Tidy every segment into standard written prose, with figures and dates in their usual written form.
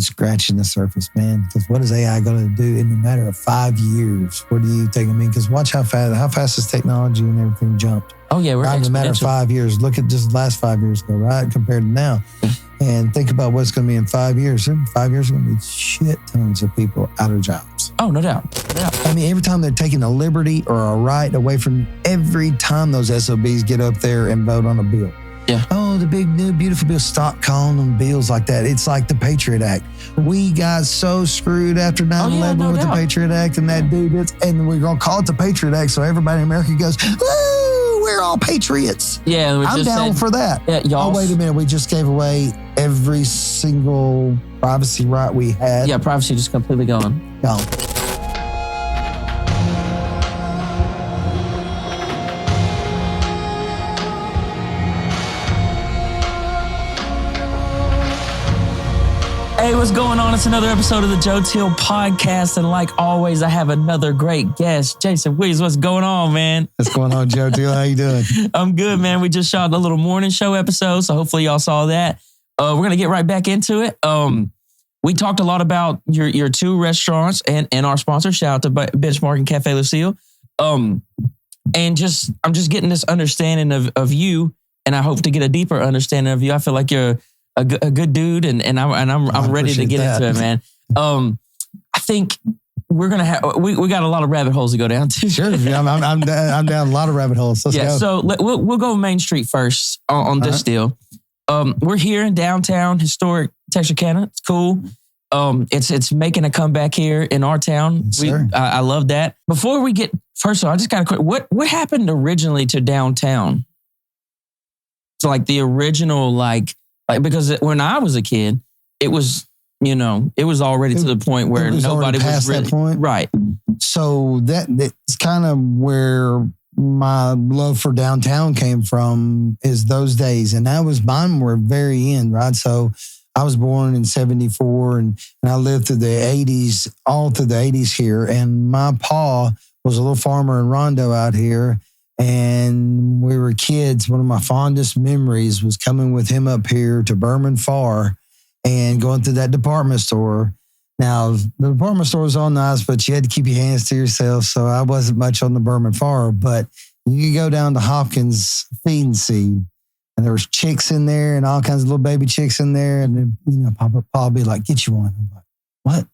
scratching the surface, man. Because what is AI going to do in a matter of 5 years? What do you think? I mean, because watch how fast has technology and everything jumped. Oh, yeah, we're in a matter of 5 years. Look at just the last 5 years ago, right? Compared to now. And think about what's going to be in 5 years. In 5 years, going to be shit tons of people out of jobs. Oh, no doubt. I mean, every time they're taking a liberty or a right away from every time those SOBs get up there and vote on a bill. Yeah. Oh, the big, new, beautiful bill. Stop calling them bills like that. It's like the Patriot Act. We got so screwed after 9/11 with the Patriot Act and that dude. And we're going to call it the Patriot Act so everybody in America goes, woo, we're all patriots. Yeah. I'm down for that. Yeah, oh, wait a minute. We just gave away every single privacy right we had. Yeah, privacy just completely gone. Gone. Hey, what's going on? It's another episode of the Joe Teel Podcast. And like always, I have another great guest. Jason Williams, what's going on, man? What's going on, Joe Teel? How you doing? I'm good, man. We just shot a little morning show episode, so hopefully y'all saw that. We're going to get right back into it. We talked a lot about your two restaurants and our sponsor. Shout out to Benchmark and Cafe Lucille. And I'm just getting this understanding of you, and I hope to get a deeper understanding of you. I feel like you're a good dude, and I'm ready to get into it, man. I think we're gonna have we got a lot of rabbit holes to go down to. Sure, I'm down a lot of rabbit holes. Let's go. So we'll go Main Street first on this deal. We're here in downtown historic Texarkana. It's cool. It's making a comeback here in our town. Yes, I love that. Before we get, first of all, I just got a quick. What happened originally to downtown? So like the original because when I was a kid, it was already to the point where nobody was really that point. Right. So that's kind of where my love for downtown came from, is those days. And mine were very end, right? So I was born in 74 and I lived through the 80s, all through the 80s here. And my pa was a little farmer in Rondo out here. And we were kids. One of my fondest memories was coming with him up here to Berman Far and going through that department store. Now, the department store was all nice, but you had to keep your hands to yourself. So I wasn't much on the Berman Far. But you could go down to Hopkins Feed and Seed, and there was chicks in there and all kinds of little baby chicks in there. And then, Papa would be like, get you one. I'm like, what?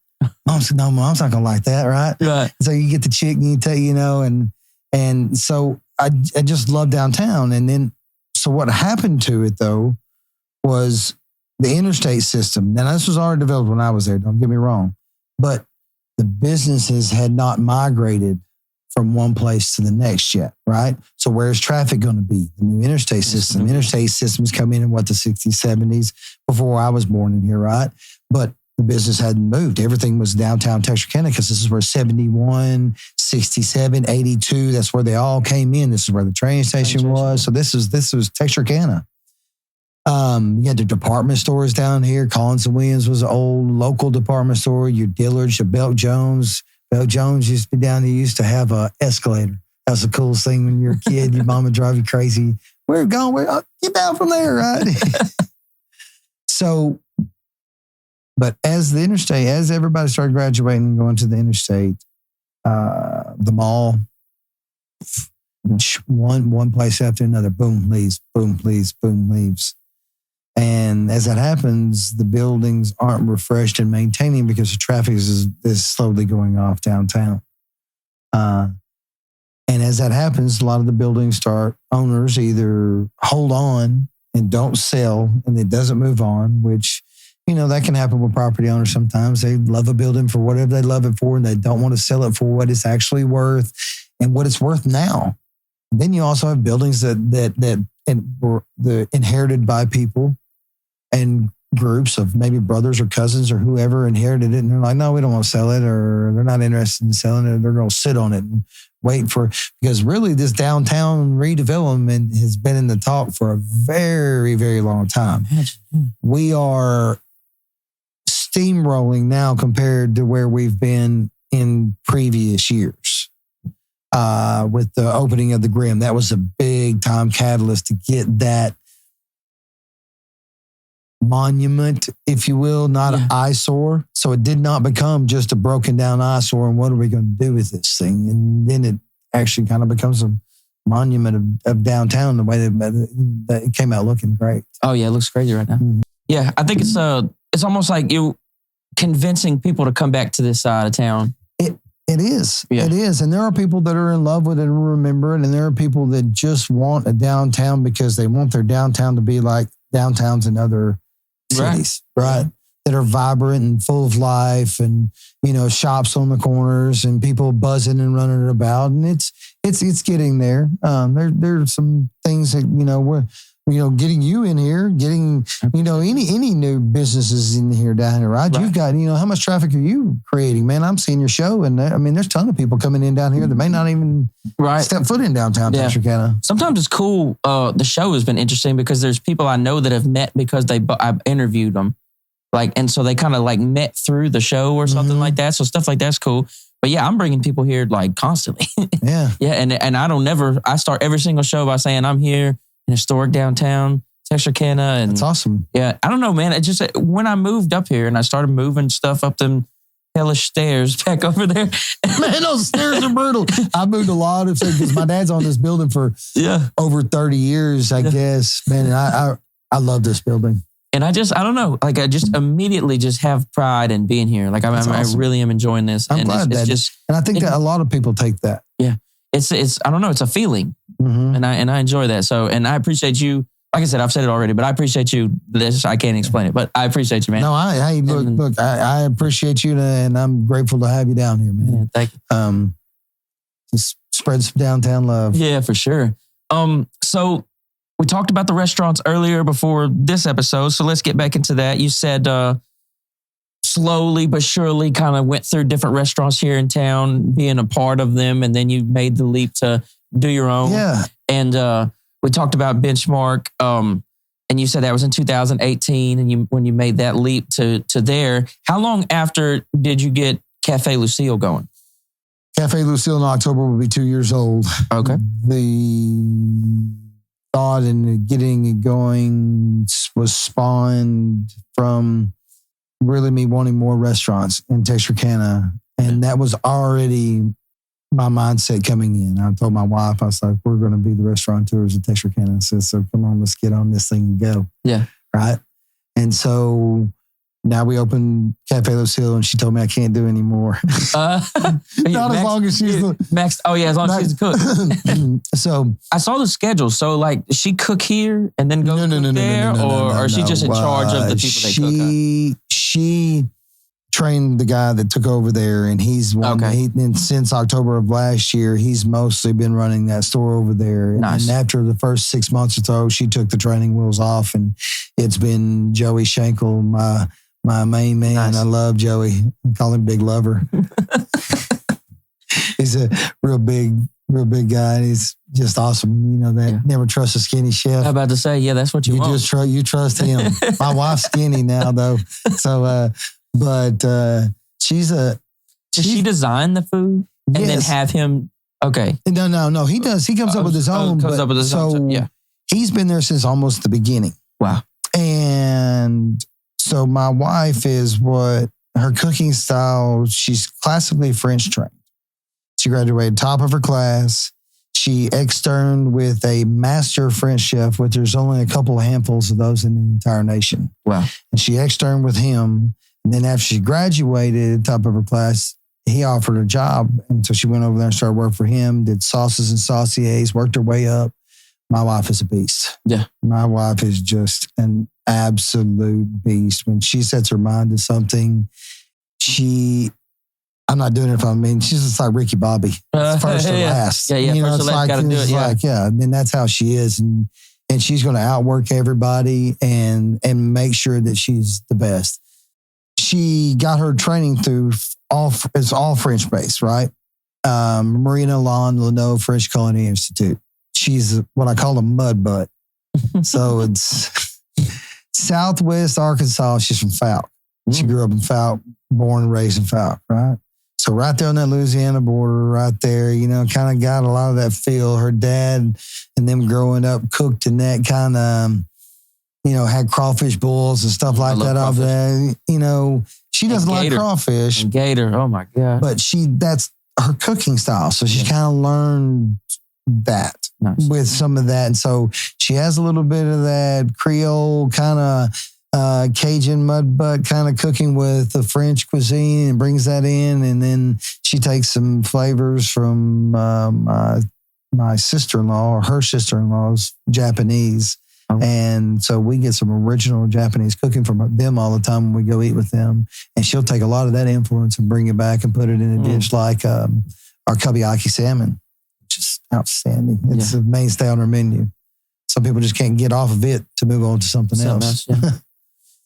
Mom's not going to like that, right? Right. So you get the chick and you take, and so I just love downtown. And then, so what happened to it though was the interstate system. Now this was already developed when I was there, don't get me wrong, but the businesses had not migrated from one place to the next yet, right? So where's traffic going to be? The new interstate system. Interstate systems come in the 60s, 70s, before I was born in here, right? But the business hadn't moved. Everything was downtown Texarkana because this is where 71, 67, 82, that's where they all came in. This is where the train station was. So this was Texarkana. You had the department stores down here. Collins and Williams was an old local department store. Your Dillard's, your Belk Jones. Belk Jones used to be down there. Used to have an escalator. That was the coolest thing when you're a kid. Your mom would drive you crazy. We're going, get down from there, right? So, but as everybody started graduating and going to the interstate, the mall, one place after another, boom, leaves, boom, leaves, boom, leaves. And as that happens, the buildings aren't refreshed and maintaining because the traffic is slowly going off downtown. And as that happens, a lot of the owners either hold on and don't sell and it doesn't move on, which, that can happen with property owners sometimes. They love a building for whatever they love it for and they don't want to sell it for what it's actually worth and what it's worth now. And then you also have buildings that were inherited by people and groups of maybe brothers or cousins or whoever inherited it. And they're like, no, we don't want to sell it, or they're not interested in selling it. They're going to sit on it and wait because really this downtown redevelopment has been in the talk for a very, very long time. We are steamrolling now compared to where we've been in previous years. With the opening of the Grimm, that was a big time catalyst to get that monument, if you will, not an eyesore. So it did not become just a broken down eyesore. And what are we going to do with this thing? And then it actually kind of becomes a monument of downtown, the way that it came out looking great. Oh yeah, it looks crazy right now. Mm-hmm. Yeah, I think it's almost like you convincing people to come back to this side of town. It is. Yeah. It is. And there are people that are in love with it and remember it. And there are people that just want a downtown because they want their downtown to be like downtowns in other cities, right? That are vibrant and full of life and, shops on the corners and people buzzing and running about. And it's getting there. There's some things that, getting you in here, getting, any new businesses in here down here, right? You've got, how much traffic are you creating, man? I'm seeing your show. And there's a ton of people coming in down here that may not even step foot in downtown Texarkana. Sometimes it's cool. The show has been interesting because there's people I know that have met because I've interviewed them. And so they kind of met through the show or something like that. So stuff like that's cool. But yeah, I'm bringing people here constantly. Yeah. Yeah. And I start every single show by saying I'm here in historic downtown Texarkana. And that's awesome. Yeah. I don't know, man. It just, when I moved up here and I started moving stuff up them hellish stairs back over there. Man, those stairs are brutal. I moved a lot of things because my dad's on this building for over 30 years, I guess. Man, and I love this building. And I don't know. I just immediately just have pride in being here. Awesome. I really am enjoying this. I'm glad that. And I think that a lot of people take that. Yeah. It's I don't know. It's a feeling. Mm-hmm. And I enjoy that. So, and I appreciate you. Like I said, I've said it already, but I appreciate you. I can't explain it, but I appreciate you, man. No, I appreciate you and I'm grateful to have you down here, man. Yeah, thank you. Just spread some downtown love. Yeah, for sure. So we talked about the restaurants earlier before this episode, so let's get back into that. You said slowly but surely kind of went through different restaurants here in town, being a part of them, and then you made the leap to do your own. Yeah. And we talked about Benchmark, and you said that was in 2018, and when you made that leap to there. How long after did you get Cafe Lucille going? Cafe Lucille in October will be 2 years old. Okay. The thought and getting it going was spawned from really me wanting more restaurants in Texarkana. And that was already my mindset coming in. I told my wife, I was like, we're going to be the restaurateurs of Texarkana. So come on, let's get on this thing and go. Yeah. Right. And so now we opened Cafe Lucille and she told me I can't do any more. Not as long as she's Max. Oh yeah, as long as she's the cook. So I saw the schedule. So does she cook here and then go there, or is she just in charge of the people they cook? She trained the guy that took over there, and he's and since October of last year, he's mostly been running that store over there. Nice. And after the first 6 months or so, she took the training wheels off, and it's been Joey Schenkel, my main man. Nice. I love Joey. I call him Big Lover. He's a real big guy. And he's just awesome. Never trust a skinny chef. I'm about to say, yeah, that's what you want. You trust him. My wife's skinny now though. So, Does she design the food and then have him? Okay. No. He does. He comes up with his own. He's been there since almost the beginning. Wow. And so my wife is her cooking style, she's classically French trained. She graduated top of her class. She externed with a master French chef, which there's only a couple of handfuls of those in the entire nation. Wow. And she externed with him. And then after she graduated top of her class, he offered her a job. And so she went over there and started working for him, did sauces and sauciers, worked her way up. My wife is a beast. Yeah. My wife is just an absolute beast. When she sets her mind to something, I'm not doing it she's just like Ricky Bobby. First to last. Yeah, first to last, gotta do it. Yeah. And then that's how she is. And she's going to outwork everybody and make sure that she's the best. She got her training through it's all French based, right? Marina Lawn Leno French Culinary Institute. She's what I call a mud butt. So it's Southwest Arkansas. She's from Fouke. She grew up in Fouke, born and raised in Fouke, right? So right there on that Louisiana border, right there, kind of got a lot of that feel. Her dad and them growing up cooked in that kind of, had crawfish boils and stuff like that over there. She doesn't like crawfish. And gator, oh my God. But that's her cooking style. So she kind of learned that with some of that. And so she has a little bit of that Creole kind of Cajun mud butt kind of cooking with the French cuisine and brings that in. And then she takes some flavors from my sister-in-law or her sister-in-law's Japanese. Oh. And so we get some original Japanese cooking from them all the time when we go eat with them. And she'll take a lot of that influence and bring it back and put it in a dish like our kabiyaki salmon, which is outstanding. It's a mainstay on our menu. Some people just can't get off of it to move on to something else.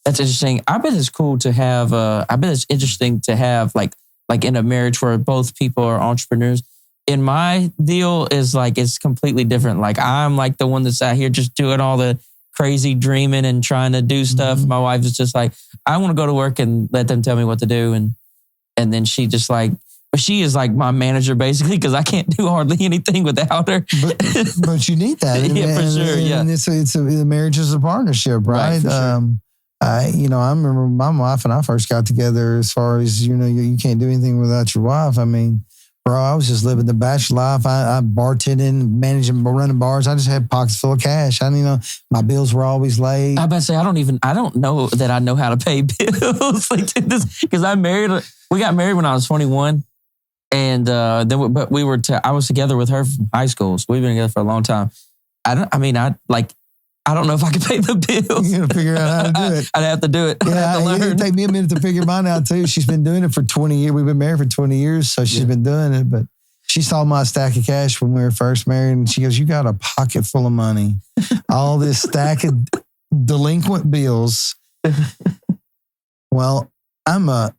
That's interesting. I bet it's cool to have, I bet it's interesting to have like in a marriage where both people are entrepreneurs. In my deal is it's completely different. Like I'm like the one that's out here just doing all the crazy dreaming and trying to do stuff. Mm-hmm. My wife is just like, I want to go to work and let them tell me what to do. And then she just but she is like my manager basically because I can't do hardly anything without her. But you need that. For sure. Yeah. And the marriage is a partnership, right? Sure. I remember my wife and I first got together as far as, you can't do anything without your wife. I mean, bro, I was just living the bachelor life. I bartending, managing, running bars. I just had pockets full of cash. My bills were always late. I about to say, I don't know that I know how to pay bills because we got married when I was 21. And I was together with her from high school. So we've been together for a long time. I don't know if I can pay the bills. You got to figure out how to do it. I'd have to do it. Yeah, it'd take me a minute to figure mine out too. She's been doing it for 20 years. We've been married for 20 years, so she's been doing it. But she saw my stack of cash when we were first married, and she goes, "You got a pocket full of money. All this stack of delinquent bills." Well, I'm a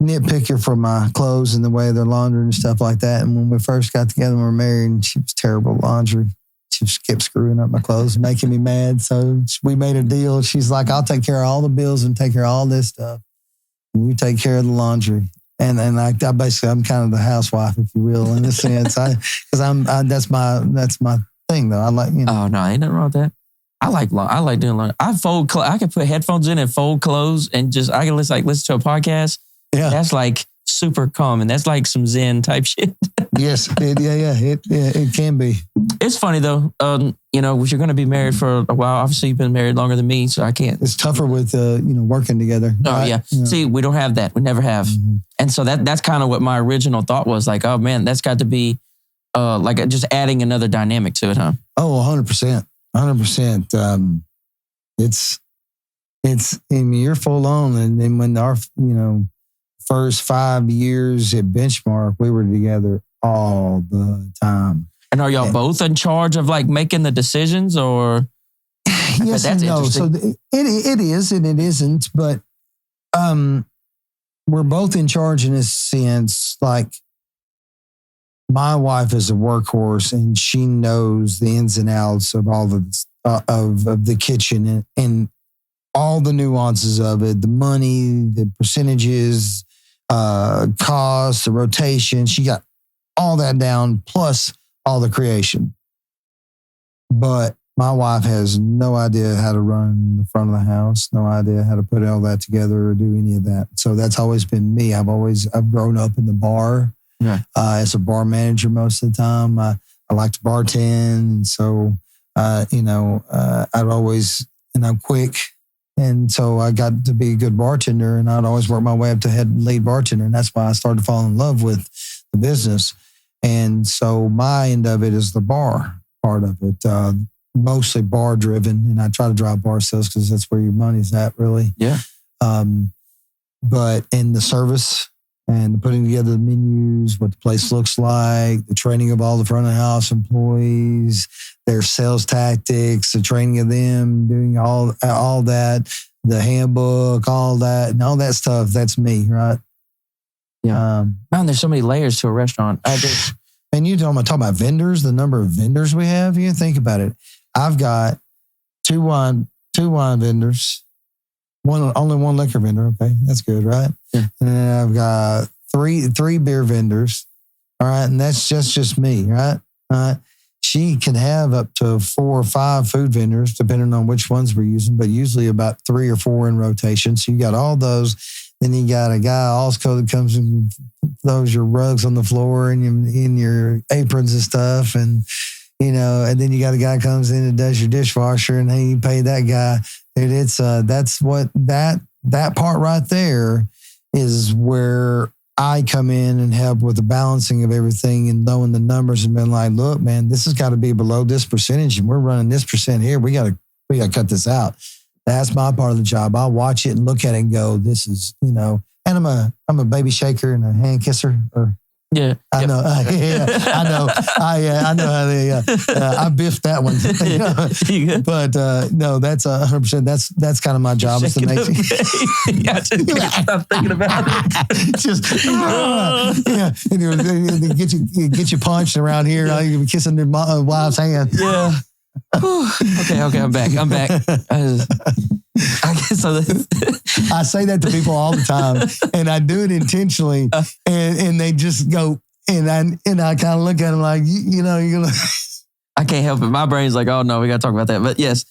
nitpicker for my clothes and the way they're laundered and stuff like that. And when we first got together and we were married, and she was terrible at laundry. She just kept screwing up my clothes, making me mad. So we made a deal. She's like, I'll take care of all the bills and take care of all this stuff. And you take care of the laundry. And I basically, I'm kind of the housewife, if you will, in a sense. That's my thing, though. I like, Oh, no, ain't nothing wrong with that. I like doing laundry. I can put headphones in and fold clothes and I can listen to a podcast. Yeah. That's super calm. And that's some Zen type shit. Yes. It can be. It's funny though. You're going to be married for a while. Obviously you've been married longer than me, so I can't. It's tougher with, working together. Oh right? Yeah. See, we don't have that. We never have. Mm-hmm. And so that's kind of what my original thought was oh man, that's got to be just adding another dynamic to it, huh? Oh, 100%. 100%. You're full on. And then when our, first 5 years at Benchmark, we were together all the time. And are y'all both in charge of making the decisions or? Yes and no. So it is and it isn't, but we're both in charge in a sense. My wife is a workhorse and she knows the ins and outs of all of the kitchen and all the nuances of it, the money, the percentages, cost, the rotation. She got all that down, plus all the creation. But my wife has no idea how to run the front of the house, no idea how to put all that together or do any of that. So that's always been me. I've grown up in the bar as a bar manager most of the time. I like to bartend. And so, I'd always, and I'm quick. And so I got to be a good bartender and I'd always work my way up to head lead bartender. And that's why I started to fall in love with the business. And so my end of it is the bar part of it, mostly bar driven. And I try to drive bar sales because that's where your money's at really. Yeah. But in the service and the putting together the menus, what the place looks like, the training of all the front of the house employees, their sales tactics, the training of them, doing all that, the handbook, all that, and all that stuff. That's me, right? Yeah. Man, there's so many layers to a restaurant. And you talking about vendors, the number of vendors we have. You think about it. I've got two wine vendors, only one liquor vendor. Okay, that's good, right? Yeah. And then I've got three beer vendors. All right, and that's just me, right? she can have up to 4 or 5 food vendors, depending on which ones we're using, but usually about 3 or 4 in rotation. So you got all those. Then you got a guy also that comes and throws your rugs on the floor and in your aprons and stuff. And, you know, and then you got a guy comes in and does your dishwasher, and hey, you pay that guy. Dude, it's that's what that part right there is where I come in and help with the balancing of everything and knowing the numbers and being like, look, man, this has got to be below this percentage, and we're running this percent here. We got to cut this out. That's my part of the job. I'll watch it and look at it and go, this is, you know, and I'm a baby shaker and a hand kisser. Or yeah, I know. Yeah, I know. I know how they. I biffed that one. You know? But no, that's 100%. That's kind of my job is to make. Yeah, I just can't stop thinking about it. Just yeah, and get you punched around here. You're kissing your wife's hand. Yeah. Okay, I'm back. I guess so. I say that to people all the time, and I do it intentionally, and they just go, and I kind of look at them like, you know, you're gonna. I can't help it. My brain's like, oh no, we got to talk about that. But yes,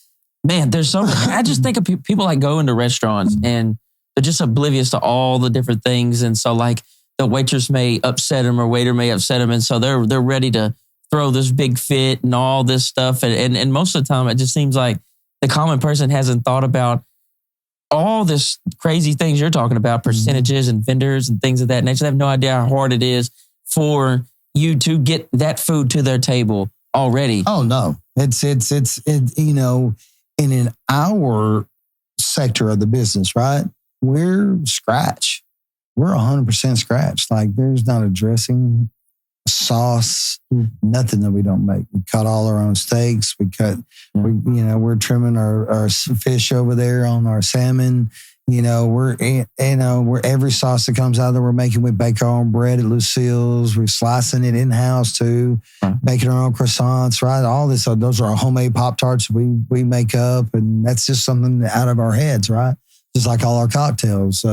man, there's so. I just think of people like go into restaurants and they're just oblivious to all the different things, and so like the waitress may upset them or waiter may upset them, and so they're ready to throw this big fit and all this stuff. And most of the time, it just seems like the common person hasn't thought about all this crazy things you're talking about, percentages and vendors and things of that nature. They have no idea how hard it is for you to get that food to their table already. Oh, no. It's you know, in our sector of the business, right? We're scratch. We're 100% scratch. Like there's not a dressing, sauce, nothing that we don't make. We cut all our own steaks. We're trimming our fish over there on our salmon. You know, we're every sauce that comes out there, we're making. We bake our own bread at Lucille's. We're slicing it in house too, making our own croissants. Right, all this. Those are our homemade Pop-Tarts we make up, and that's just something out of our heads, right? Just like all our cocktails.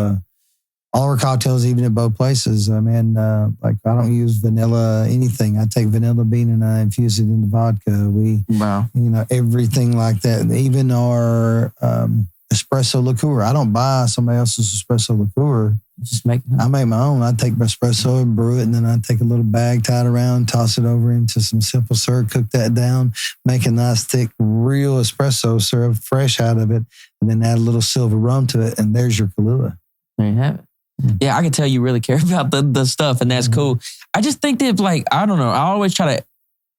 All our cocktails, even at both places, like I don't use vanilla anything. I take vanilla bean and I infuse it into vodka. Everything like that. Even our espresso liqueur. I don't buy somebody else's espresso liqueur. I make my own. I take my espresso and brew it, and then I take a little bag, tie it around, toss it over into some simple syrup, cook that down, make a nice thick, real espresso syrup, fresh out of it, and then add a little silver rum to it, and there's your Kahlua. There you have it. Yeah, I can tell you really care about the stuff, and that's cool. I just think that, like, I don't know. I always try to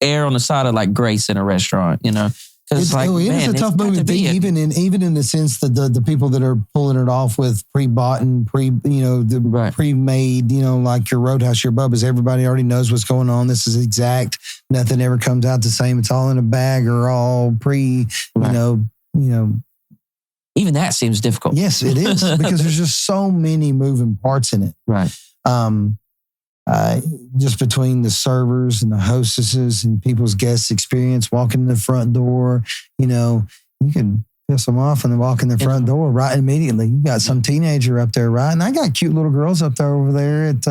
err on the side of like grace in a restaurant, you know, because like, it is a tough movie to be, even in the sense that the people that are pulling it off with pre-bought and pre-made, you know, like your Roadhouse, your Bubba's. Everybody already knows what's going on. This is exact. Nothing ever comes out the same. It's all in a bag or all you know. Even that seems difficult. Yes, it is, because there's just so many moving parts in it. Right. Just between the servers and the hostesses and people's guest experience, walking in the front door, you know, you can piss them off and they walk in the front door right immediately. You got some teenager up there, right? And I got cute little girls up there over there at,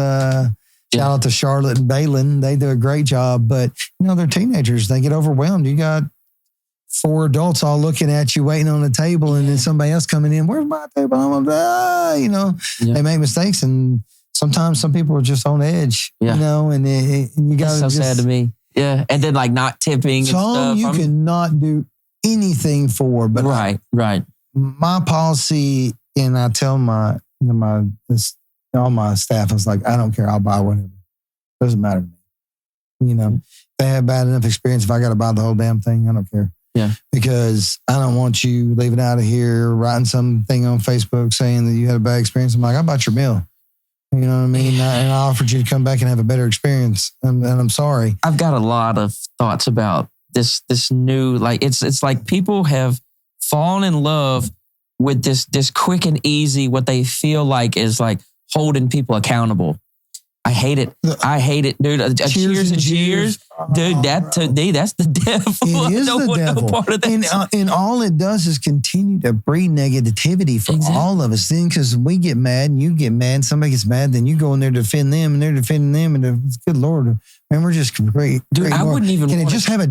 shout out to Charlotte and Balin. They do a great job, but you know, they're teenagers. They get overwhelmed. You got 4 adults all looking at you, waiting on the table, and then somebody else coming in. Where's my table? I'm like, They make mistakes, and sometimes some people are just on edge, you know, and you got so sad to me. Yeah, and then like not tipping. Some you cannot do anything for, but right. My policy, and I tell all my staff, I was like, I don't care, I'll buy whatever. Doesn't matter to me. You know, if they have bad enough experience, if I got to buy the whole damn thing, I don't care. Yeah. Because I don't want you leaving out of here, writing something on Facebook saying that you had a bad experience. I'm like, I bought your meal. You know what I mean? And I offered you to come back and have a better experience. And I'm sorry. I've got a lot of thoughts about this new, like, it's like people have fallen in love with this quick and easy, what they feel like is like holding people accountable. I hate it. I hate it, dude. Cheers and cheers. Dude, that's the devil. It is the devil. Part of that. And all it does is continue to breed negativity for all of us. Then, because we get mad and you get mad, somebody gets mad, then you go in there to defend them and they're defending them. And good Lord, man, we're just great. Dude, I wouldn't even Can it just have a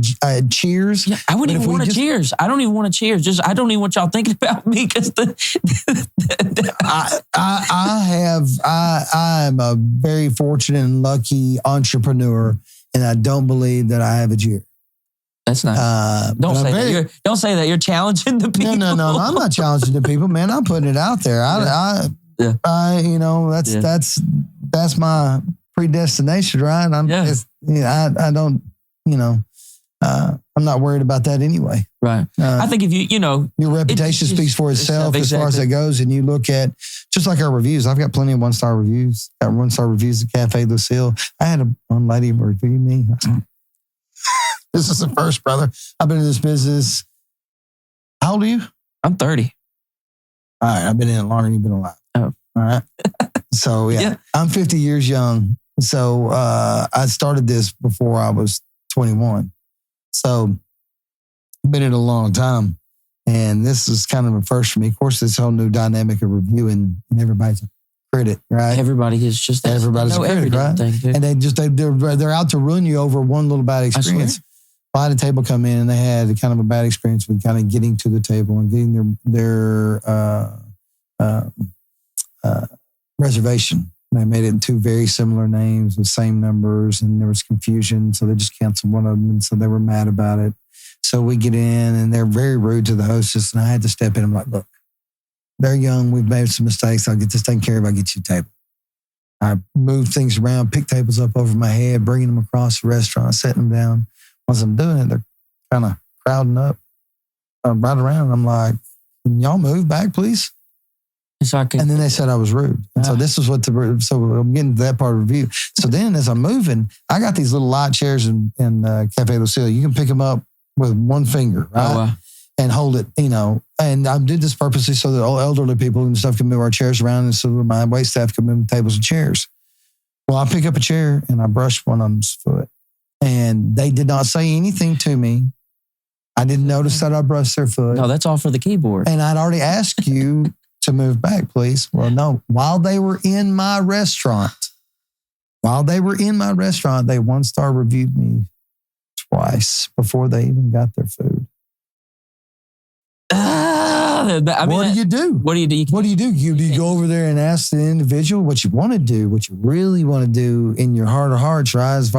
cheers? Yeah, I wouldn't even want a cheers. I don't even want a cheers. I don't even want y'all thinking about me because I am a very fortunate and lucky entrepreneur, and I don't believe that I have a cheer. That's not. Don't say that. You're challenging the people. No. I'm not challenging the people, man. I'm putting it out there. That's my predestination, right? I don't, I'm not worried about that anyway. Right. I think if your reputation speaks for itself as far as it goes, and you look at just like our reviews. I've got plenty of 1-star reviews. Got 1-star reviews at Cafe Lucille. I had one lady review me. This is the first, brother. I've been in this business. How old are you? I'm 30. All right. I've been in it longer than you've been alive. Oh. All right. So, yeah. I'm 50 years young. So, I started this before I was 21. So, I've been in it a long time. And this is kind of a first for me. Of course, this whole new dynamic of reviewing and everybody's a critic, right? Everybody is just everybody's a critic, right? Thing, and they're out to ruin you over one little bad experience. I had a table come in and they had kind of a bad experience with kind of getting to the table and getting their reservation. They made it in 2 very similar names with same numbers, and there was confusion. So they just canceled one of them, and so they were mad about it. So we get in, and they're very rude to the hostess, and I had to step in. I'm like, look, they're young. We've made some mistakes. I'll get this taken care of. I'll get you a table. I moved things around, picked tables up over my head, bringing them across the restaurant, setting them down. Once I'm doing it, they're kind of crowding up right around. I'm like, can y'all move back, please? And then they said I was rude. And so this is so I'm getting to that part of the review. So then as I'm moving, I got these little light chairs in Cafe Lucille. You can pick them up with one finger, right? And hold it, And I did this purposely so that all elderly people and stuff can move our chairs around, and so that my wait staff can move tables and chairs. Well, I pick up a chair and I brush one of them's foot. And they did not say anything to me. I didn't notice that I brushed their foot. No, that's all for the keyboard. And I'd already asked you to move back, please. Well, no. While they were in my restaurant, they 1-star reviewed me twice before they even got their food. What do you do? What do you do? What do you do? You go over there and ask the individual what you want to do, what you really want to do in your heart of hearts, right? Is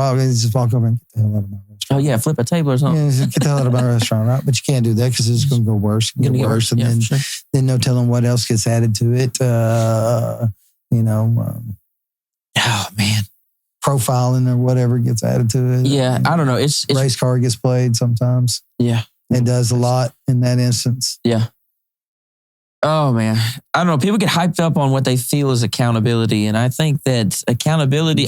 just walk over and get the hell out of my restaurant. Oh, yeah, flip a table or something. Yeah, get the hell out of my restaurant, right? But you can't do that because it's going to go worse. Get worse. And then no telling what else gets added to it. Oh, man. Profiling or whatever gets added to it. Yeah, I don't know. It's race car gets played sometimes. Yeah. It does a lot in that instance. Yeah. Oh, man. I don't know. People get hyped up on what they feel is accountability. And I think that accountability...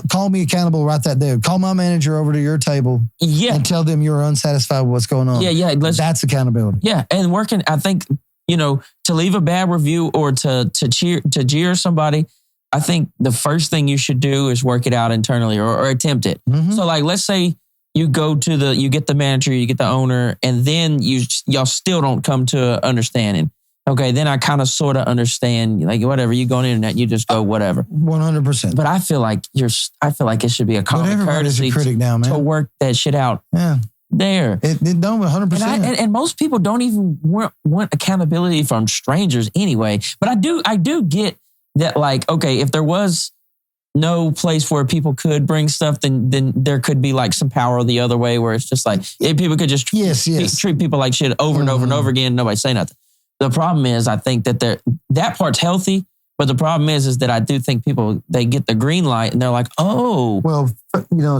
call me accountable right there. Call my manager over to your table and tell them you're unsatisfied with what's going on. Yeah. That's accountability. Yeah. And working, I think, to leave a bad review or to jeer somebody, I think the first thing you should do is work it out internally or attempt it. Mm-hmm. So like, let's say you go to you get the manager, you get the owner, and then y'all still don't come to understanding. Okay, then I kind of sort of understand, like whatever, you go on the internet, you just go whatever. 100%. But I feel like it should be a common courtesy to work that shit out. Yeah. There. It don't 100%. And most people don't even want accountability from strangers anyway. But I do get that, like, okay, if there was no place where people could bring stuff, then there could be like some power the other way where it's just like, people could just treat people like shit over and over and over again, nobody say nothing. The problem is, I think that that part's healthy, but the problem is that I do think people, they get the green light and they're like, oh. Well,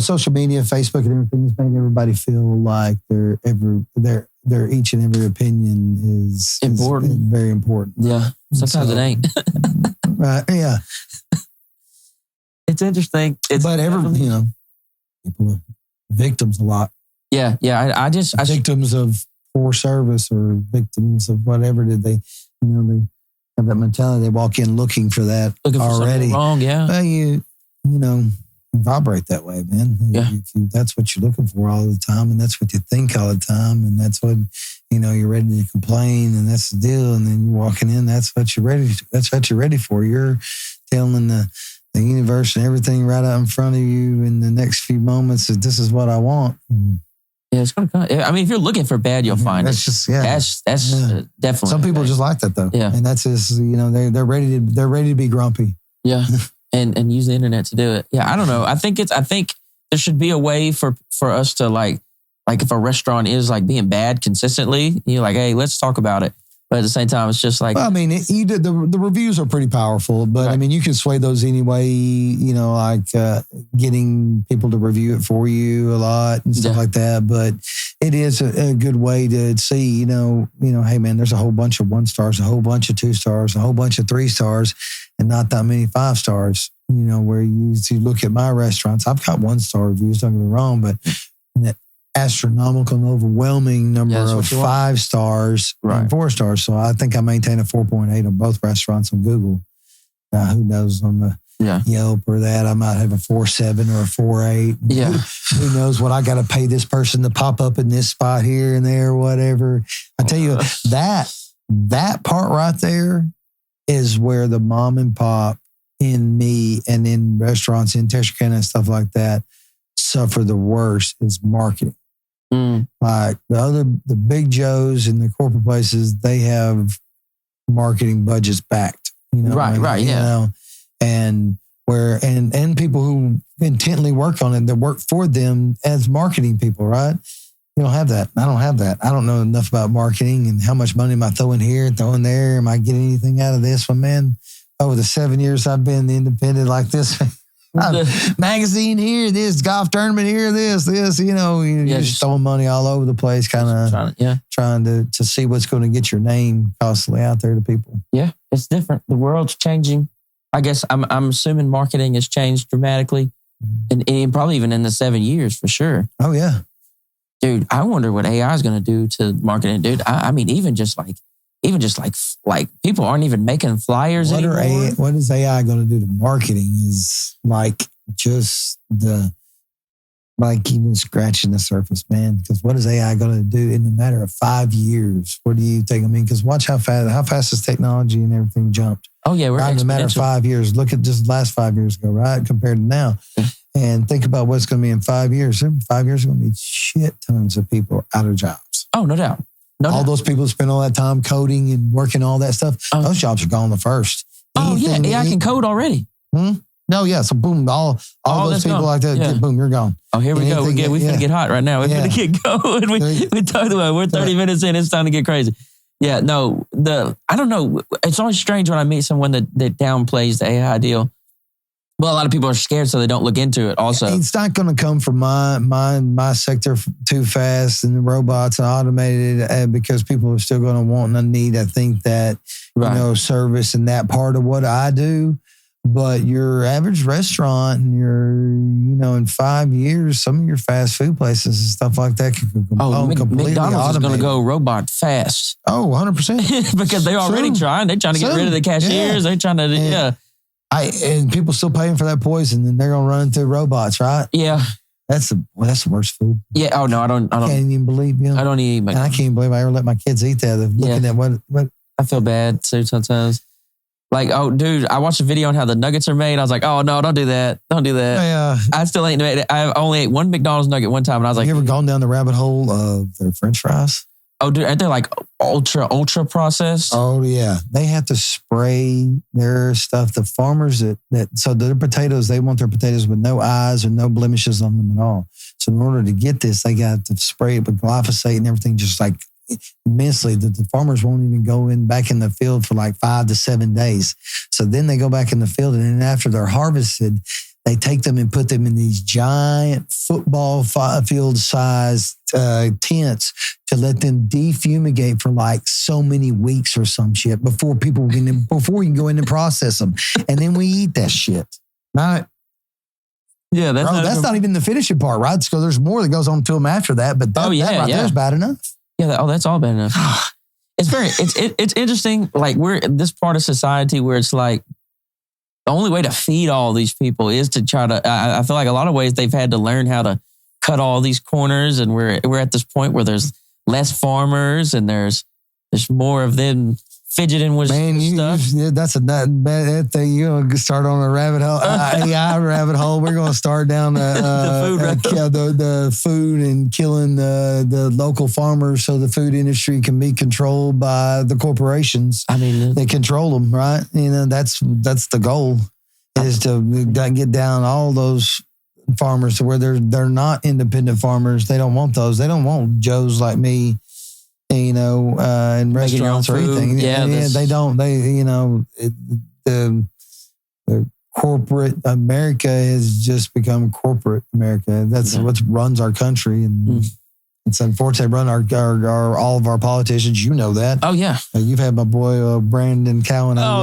social media, Facebook and everything has made everybody feel like their each and every opinion is important. Is very important. Yeah. Sometimes it ain't. Right. Yeah. It's interesting. People are victims a lot. Yeah. Yeah. Victims of poor service or victims of whatever they have that mentality. They walk in looking for that already. Wrong, yeah. Well, vibrate that way, man. Yeah. That's what you're looking for all the time, and that's what you think all the time, and that's what you're ready to complain, and that's the deal. And then you're walking in, that's what you're ready. That's what you're ready for. You're telling the universe and everything right out in front of you in the next few moments that this is what I want. Yeah, it's gonna come. I mean, if you're looking for bad, you'll find that's it. Just yeah. That's definitely. Some people just like that though. Yeah, and that's just they're ready to be grumpy. Yeah, and use the internet to do it. Yeah, I don't know. I think there should be a way for us to like if a restaurant is like being bad consistently, you're like, hey, let's talk about it. But at the same time, it's just like... Well, I mean, the reviews are pretty powerful, but right. I mean, you can sway those anyway, getting people to review it for you a lot and stuff like that. But it is a good way to see, hey, man, there's a whole bunch of 1 stars, a whole bunch of 2 stars, a whole bunch of 3 stars, and not that many 5 stars, where you look at my restaurants. I've got 1-star reviews, don't get me wrong, but... astronomical and overwhelming number of 5 stars and 4 stars. So I think I maintain a 4.8 on both restaurants on Google. Now, who knows on the Yelp or that? I might have a 4.7 or a 4.8. Yeah. Who knows what I got to pay this person to pop up in this spot here and there, whatever. I tell you, that part right there is where the mom and pop in me and in restaurants in Texarkana and stuff like that suffer the worst is marketing. Like the big Joes and the corporate places, they have marketing budgets backed. And people who intently work on it that work for them as marketing people, right? You don't have that. I don't have that. I don't know enough about marketing and how much money am I throwing here, throwing there. Am I getting anything out of this one, man? Over the 7 years I've been independent like this. Magazine here, this golf tournament here, this, you're just throwing money all over the place, kind of trying to see what's going to get your name constantly out there to people. Yeah, it's different. The world's changing. I guess I'm assuming marketing has changed dramatically, and probably even in the 7 years for sure. Oh yeah, dude. I wonder what AI is going to do to marketing, dude. I mean, even just like people aren't even making flyers anymore. What is AI going to do to marketing is even scratching the surface, man. Because what is AI going to do in a matter of 5 years? What do you think? I mean, because watch how fast this technology and everything jumped. Oh yeah, we're in a matter of 5 years. Look at just the last 5 years ago, right? Compared to now. And think about what's going to be in 5 years. In 5 years, going to be shit tons of people out of jobs. Oh, no doubt. Those people spend all that time coding and working all that stuff. Those jobs are gone the first. AI can code already. No, yeah. So boom, all those people gone. like that, boom, you're gone. Oh, here we go. We're going to get hot right now. We're going to get going. We talked about it. We're 30 minutes in. It's time to get crazy. Yeah, no, I don't know. It's always strange when I meet someone that downplays the AI deal. Well, a lot of people are scared, so they don't look into it also. It's not going to come from my sector too fast and the robots and automated because people are still going to want and need, I think, that, service and that part of what I do. But your average restaurant and in 5 years, some of your fast food places and stuff like that can completely McDonald's is going to go robot fast. Oh, 100%. Because they're already trying. They're trying to get rid of the cashiers. They're trying to, and people still paying for that poison, and they're gonna run through robots, right? Yeah, that's the worst food. Yeah. Oh no, I can't even believe you. I don't eat. And I can't believe I ever let my kids eat that. Looking at what I feel bad too sometimes. Like, oh, dude, I watched a video on how the nuggets are made. I was like, oh no, don't do that. Don't do that. Yeah. I still ain't made it. I only ate one McDonald's nugget one time, and I was like, you ever gone down the rabbit hole of their French fries? Oh, dude, aren't they like ultra processed? Oh, yeah. They have to spray their stuff. The farmers so their potatoes, they want their potatoes with no eyes or no blemishes on them at all. So in order to get this, they got to spray it with glyphosate and everything just like immensely. The farmers won't even go back in the field for like 5 to 7 days. So then they go back in the field, and then after they're harvested, they take them and put them in these giant football field sized tents to let them defumigate for like so many weeks or some shit before you can go in and process them. And then we eat that shit. Right? Yeah, that's not even the finishing part, right? So there's more that goes on to them after that. But that right there is bad enough. Yeah, that's all bad enough. It's interesting. Like we're in this part of society where it's like the only way to feed all these people is to try to, I feel like a lot of ways they've had to learn how to cut all these corners, and we're at this point where there's less farmers and there's more of them fidgeting with stuff. That's a bad thing. You're going to start on a rabbit hole, AI rabbit hole. We're going to start down the food and killing the local farmers so the food industry can be controlled by the corporations. I mean, they control them, right? That's the goal, is to get down all those farmers to where they're not independent farmers. They don't want those. They don't want Joes like me, in restaurants or anything. Yeah, they don't. The corporate America has just become corporate America. That's what runs our country, and it's unfortunate. Run our all of our politicians. You know that. Oh yeah. You've had my boy Brandon Cowan. I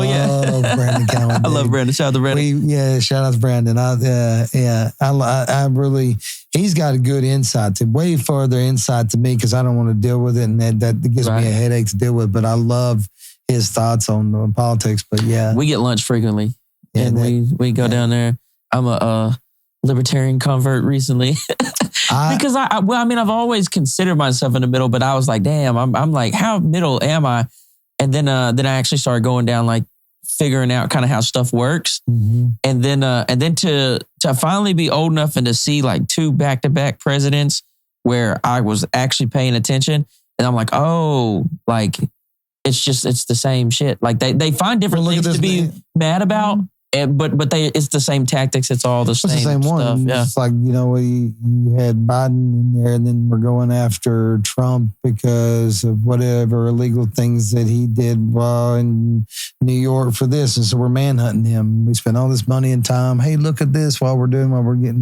love Brandon Cowan. I love Brandon. Shout out to Brandon. Shout out to Brandon. I really. He's got a good insight, way further insight to me, because I don't want to deal with it, and that gives me a headache to deal with. But I love his thoughts on politics. But yeah, we get lunch frequently, and we go down there. I'm a libertarian convert recently. Because I've always considered myself in the middle, but I was like, damn, I'm like, how middle am I? And then I actually started going down, like figuring out kind of how stuff works. Mm-hmm. And then to finally be old enough and to see like 2 back-to-back presidents where I was actually paying attention, and I'm like, oh, like it's the same shit. Like they find different things to be mad about. But it's the same tactics. It's all the same one. Stuff. Yeah. It's like, you had Biden in there, and then we're going after Trump because of whatever illegal things that he did while in New York for this. And so we're manhunting him. We spend all this money and time. Hey, look at this while we're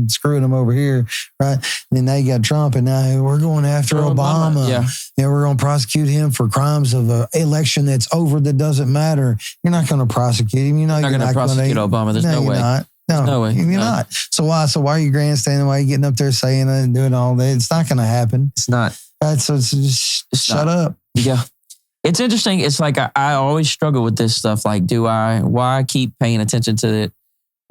screwing him over here. Right. And then now you got Trump, and now we're going after Obama. Yeah. And we're going to prosecute him for crimes of an election that's over that doesn't matter. You're not going to prosecute him. You're not going to prosecute Obama. There's no way. No way. You're not. So why? So why are you grandstanding? Why are you getting up there saying it and doing all that? It's not going to happen. It's not. So it's just shut up. Yeah. It's interesting. It's like I always struggle with this stuff. Like, why keep paying attention to it?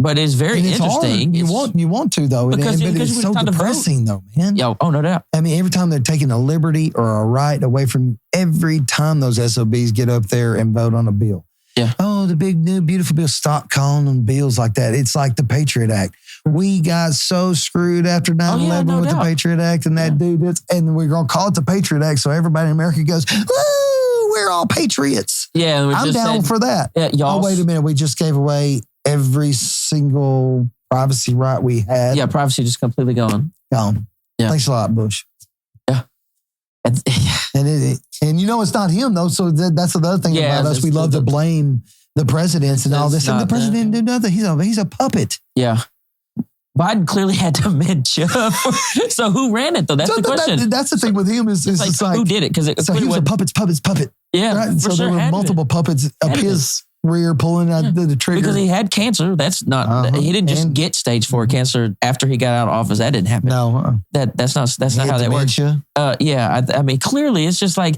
But it's very interesting. Hard. You want to though, because it's so depressing though, man. Yeah. Oh, no doubt. I mean, every time they're taking a liberty or a right away from you, every time those SOBs get up there and vote on a bill. Yeah. Oh, the big new beautiful bill. Stop calling them bills like that. It's like the Patriot Act. We got so screwed after 9/11 with the Patriot Act, and that dude. And we're gonna call it the Patriot Act, so everybody in America goes, "Woo, we're all patriots." Yeah, I'm down for that. Yeah, y'all. Oh, wait a minute. We just gave away every single privacy right we had. Yeah, privacy just completely gone. Gone. Yeah. Thanks a lot, Bush. Yeah. And it's not him though. So that's the other thing about us. We love to blame the presidents and all this. And the president didn't do nothing. He's a puppet. Yeah. Biden clearly had dementia. So who ran it though? That's the question. That's the thing with him is it's like who did it? Because he was a puppet. Yeah. Right? So there were multiple puppets up his rear pulling out the trigger. Because he had cancer. That's not, he didn't just get stage 4 cancer after he got out of office. That didn't happen. No. That's not how that works. Yeah. I mean, clearly it's just like,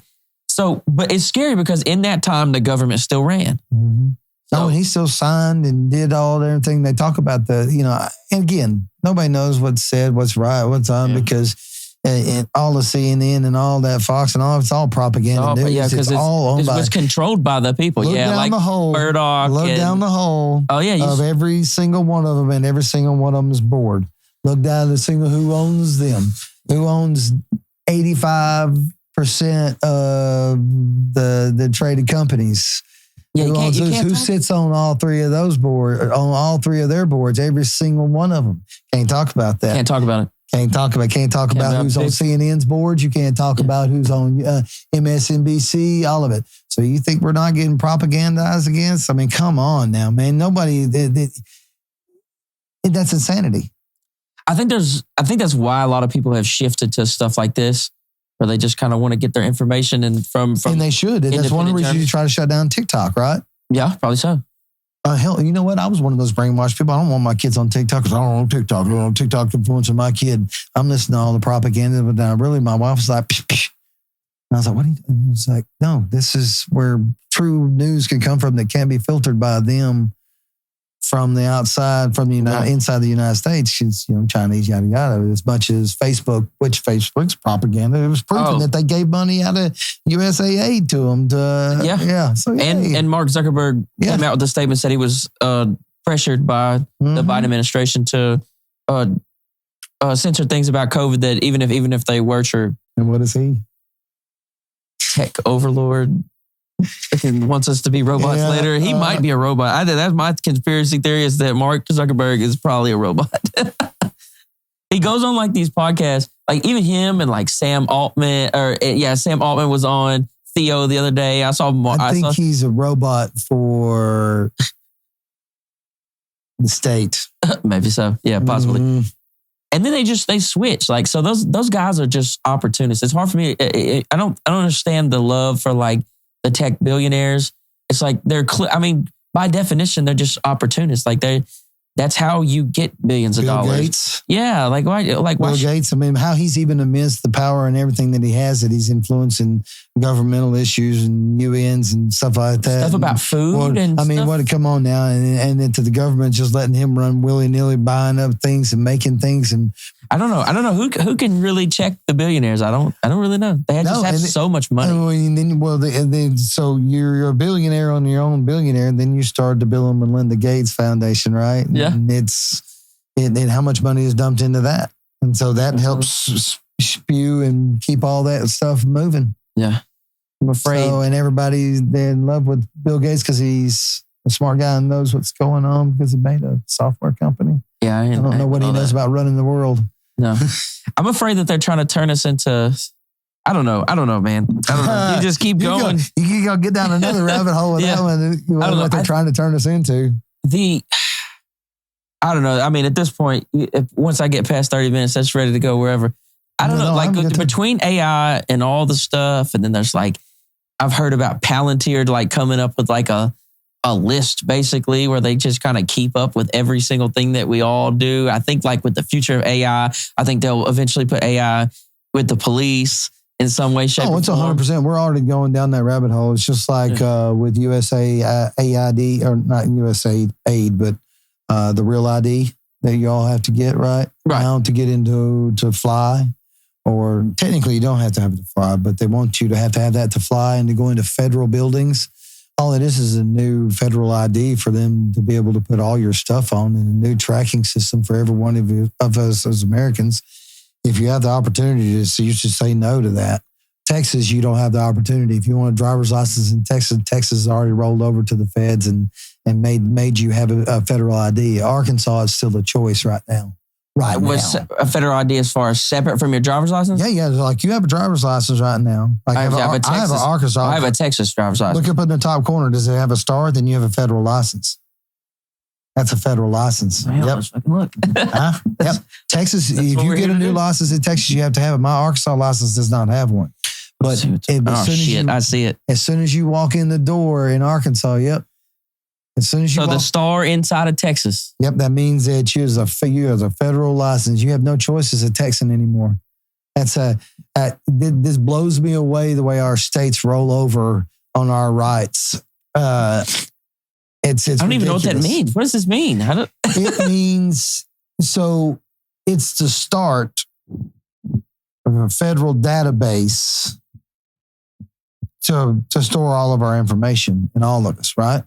so, but it's scary because in that time, the government still ran. Mm-hmm. So, and he still signed and did all everything. They talk about and again, nobody knows what's said, what's right, what's on, because and all the CNN and all that Fox and all, it's all propaganda news. Yeah, because it's controlled by the people. Look down like the hole. Murdoch. Look down the hole. Oh yeah, of every single one of them, and every single one of them is board. Look down the single who owns them. Who owns 85% of the traded companies. Yeah, who sits on all 3 of those boards, on all 3 of their boards, every single one of them. Can't talk about that. Can't talk about it. Can't talk about who's on CNN's board. You can't talk about who's on MSNBC, all of it. So you think we're not getting propagandized against? I mean, come on now, man. Nobody, that's insanity. I think that's why a lot of people have shifted to stuff like this, where they just kind of want to get their information and from and they should. And that's one of the reasons you try to shut down TikTok, right? Yeah, probably so. Hell, you know what? I was one of those brainwashed people. I don't want my kids on TikTok because I don't want TikTok. I don't want TikTok influencing my kid. I'm listening to all the propaganda, but now really my wife was like, psh, psh. And I was like, what are you doing? And it's like, no, this is where true news can come from that can't be filtered by them from the outside, from the inside the United States, it's, Chinese, yada, yada, as much as Facebook, which Facebook's propaganda. It was proven that they gave money out of USAID to them. So, and Mark Zuckerberg came out with a statement, said he was pressured by the Biden administration to censor things about COVID that even if they were true. And what is he? Tech overlord. And wants us to be robots later. He might be a robot. That's my conspiracy theory, is that Mark Zuckerberg is probably a robot. He goes on like these podcasts, like even him and like Sam Altman, Sam Altman was on Theo the other day. I saw. I think he's a robot for the state. Maybe so. Yeah, possibly. And then they switch. Like, so those guys are just opportunists. It's hard for me. I don't understand the love for like the tech billionaires. It's like by definition, they're just opportunists. Like that's how you get billions of dollars. Bill Gates. Yeah, like why? Bill Gates. I mean, how he's even amidst the power and everything that he has, that he's influencing governmental issues and UNs and stuff like that. Stuff about food stuff. Come on now, and into the government just letting him run willy nilly, buying up things and making things. And I don't know who can really check the billionaires. I don't really know. They just have so much money. So you're a billionaire on your own billionaire, and then you start the Bill and Melinda Gates Foundation, right? Yeah. And how much money is dumped into that, and so that helps spew and keep all that stuff moving. Yeah, I'm afraid. And everybody's in love with Bill Gates because he's a smart guy and knows what's going on because he made a software company. Yeah, I don't know what he knows about running the world. No, I'm afraid that they're trying to turn us into. I don't know, man. I don't know. You just keep going. You can go get down another rabbit hole with that one. I don't know what they're trying to turn us into. I don't know. I mean, at this point, once I get past 30 minutes, that's ready to go wherever. I don't know. Like between AI and all the stuff, and then there's like, I've heard about Palantir like coming up with like a list basically where they just kind of keep up with every single thing that we all do. I think like with the future of AI, I think they'll eventually put AI with the police in some way, shape, or form. It's 100%. We're already going down that rabbit hole. It's just like with USAID, or not USAID, but the real ID that you all have to get right now to get to fly. Or technically you don't have to have it to fly, but they want you to have that to fly and to go into federal buildings. All it is a new federal ID for them to be able to put all your stuff on, and a new tracking system for every one of us as Americans. If you have the opportunity you should say no to that. Texas, you don't have the opportunity. If you want a driver's license in Texas, Texas has already rolled over to the feds and made you have a federal ID. Arkansas is still a choice right now. Was a federal ID as far as separate from your driver's license? Yeah. Like you have a driver's license right now. Like I have an Arkansas. I have a Texas driver's license. Look up in the top corner. Does it have a star? Then you have a federal license. That's a federal license. Well, let's fucking look. Yep. Texas, if you get a new license in Texas, you have to have it. My Arkansas license does not have one. But I see it. As soon as you walk in the door in Arkansas, as soon as you the star inside of Texas. Yep, that means that you have a federal license. You have no choice as a Texan anymore. This blows me away the way our states roll over on our rights. It's I don't even know what that means. What does this mean? It means, so it's the start of a federal database to store all of our information and all of us, right?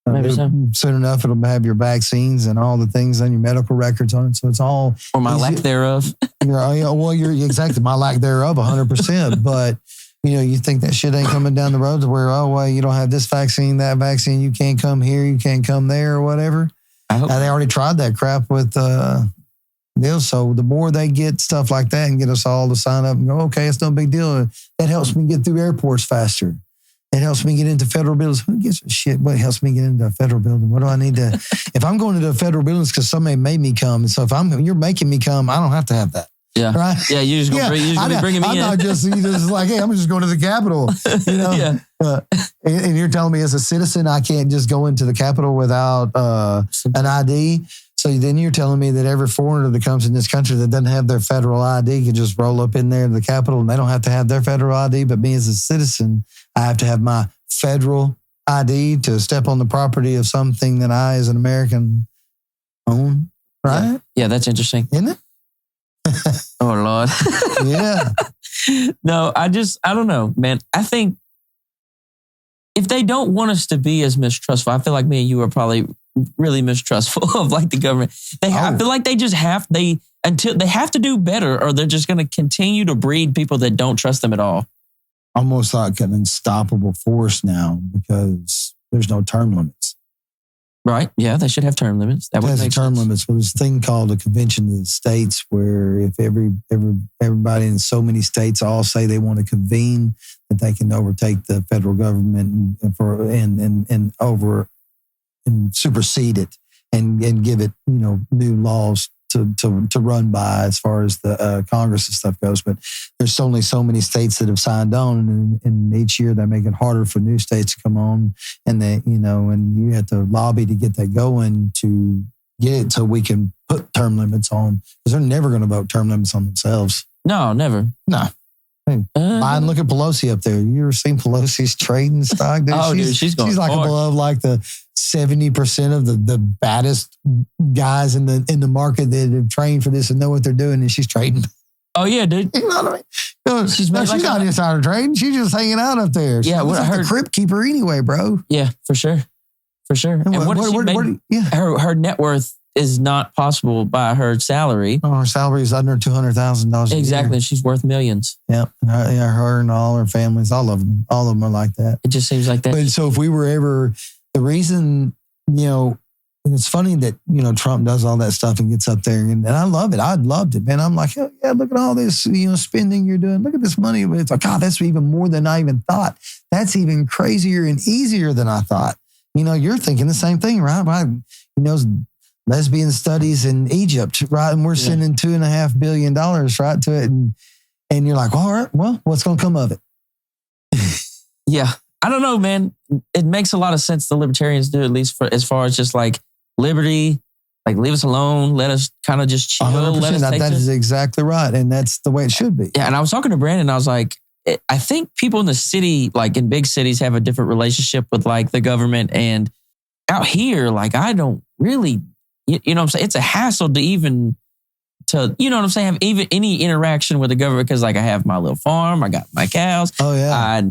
Maybe so. Soon enough, it'll have your vaccines and all the things on your medical records on it. So it's all... Or my lack thereof. You're exactly my lack thereof, 100%. But, you think that shit ain't coming down the road to where, you don't have this vaccine, that vaccine, you can't come here, you can't come there or whatever. They already tried that crap with deals. So the more they get stuff like that and get us all to sign up and go, okay, it's no big deal. That helps me get through airports faster. It helps me get into federal buildings. Who gives a shit what helps me get into a federal building? What do I need to... If I'm going into a federal building, it's because somebody made me come. So if you're making me come, I don't have to have that. Yeah. Right? Yeah, you're just going to be bringing me in. I'm not just like, hey, I'm just going to the Capitol. And you're telling me as a citizen, I can't just go into the Capitol without an ID. So then you're telling me that every foreigner that comes in this country that doesn't have their federal ID can just roll up in there to the Capitol and they don't have to have their federal ID. But me as a citizen, I have to have my federal ID to step on the property of something that I, as an American, own, right? Yeah, that's interesting. Isn't it? Oh, Lord. Yeah. No, I don't know, man. I think if they don't want us to be as mistrustful, I feel like me and you are probably really mistrustful of like the government. I feel like they have to do better, or they're just going to continue to breed people that don't trust them at all. Almost like an unstoppable force now because there's no term limits. Right. Yeah, they should have term limits. That would make term sense. limits. Well, there's a thing called a convention of the states where if everybody in so many states all say they want to convene, that they can overtake the federal government and supersede it and give it, new laws to run by as far as the Congress and stuff goes. But there's only so many states that have signed on, and each year they make it harder for new states to come on, and and you have to lobby to get that going to get it so we can put term limits on, because they're never going to vote term limits on themselves. No, never. No. Hey, Biden, look at Pelosi up there. You ever seen Pelosi's trading stock? Dude? She's going like hard. Above like the 70% of the baddest guys in the market that have trained for this and know what they're doing, and she's trading. Oh yeah, dude. You know what I mean? She's not insider trading. She's just hanging out up there. Yeah, she's like the crypt keeper anyway, bro. Yeah, for sure. And what does she make? Her net worth is not possible by her salary. Oh, her salary is under $200,000. Exactly. She's worth millions. Yeah. Her and all her families, all of them are like that. It just seems like that. But so if we were ever, the reason, it's funny that, Trump does all that stuff and gets up there, and I love it. I loved it, man. I'm like, hell yeah, look at all this, spending you're doing. Look at this money. It's like, God, that's even more than I even thought. That's even crazier and easier than I thought. You're thinking the same thing, right? Lesbian studies in Egypt, right? And we're sending $2.5 billion, right, to it. And you're like, all right, well, what's going to come of it? Yeah. I don't know, man. It makes a lot of sense the libertarians do, at least for as far as just like liberty, like leave us alone, let us kind of just chill. 100%. That is exactly right. And that's the way it should be. Yeah. And I was talking to Brandon, I was like, I think people in the city, like in big cities, have a different relationship with like the government. And out here, like I don't really, you know what I'm saying? It's a hassle to even, have even any interaction with the government, because like I have my little farm, I got my cows. Oh yeah. I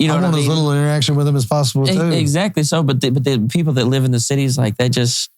want as little interaction with them as possible too. Exactly. So, but the people that live in the cities, like they just,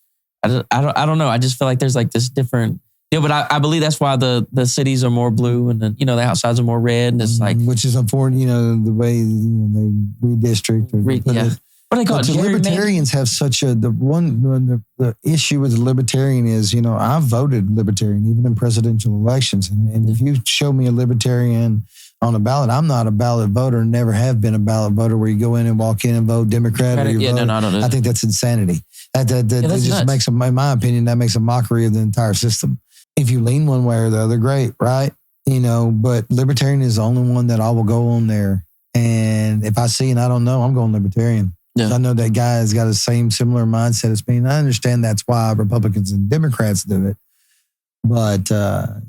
I don't know. I just feel like there's like this different deal. But I believe that's why the cities are more blue and the outsides are more red, and it's like, which is unfortunate. The way they redistrict or What do they call it? The libertarians have such the issue with the libertarian is, I voted libertarian even in presidential elections. And if you show me a libertarian on a ballot, I'm not a ballot voter, never have been a ballot voter where you go in and walk in and vote Democrat or you vote. No, I don't know. I think that's insanity. That just makes, in my opinion, that makes a mockery of the entire system. If you lean one way or the other, great, right? But libertarian is the only one that I will go on there. And if I see and I don't know, I'm going libertarian. Yeah. I know that guy has got the similar mindset as me. And I understand that's why Republicans and Democrats do it. But,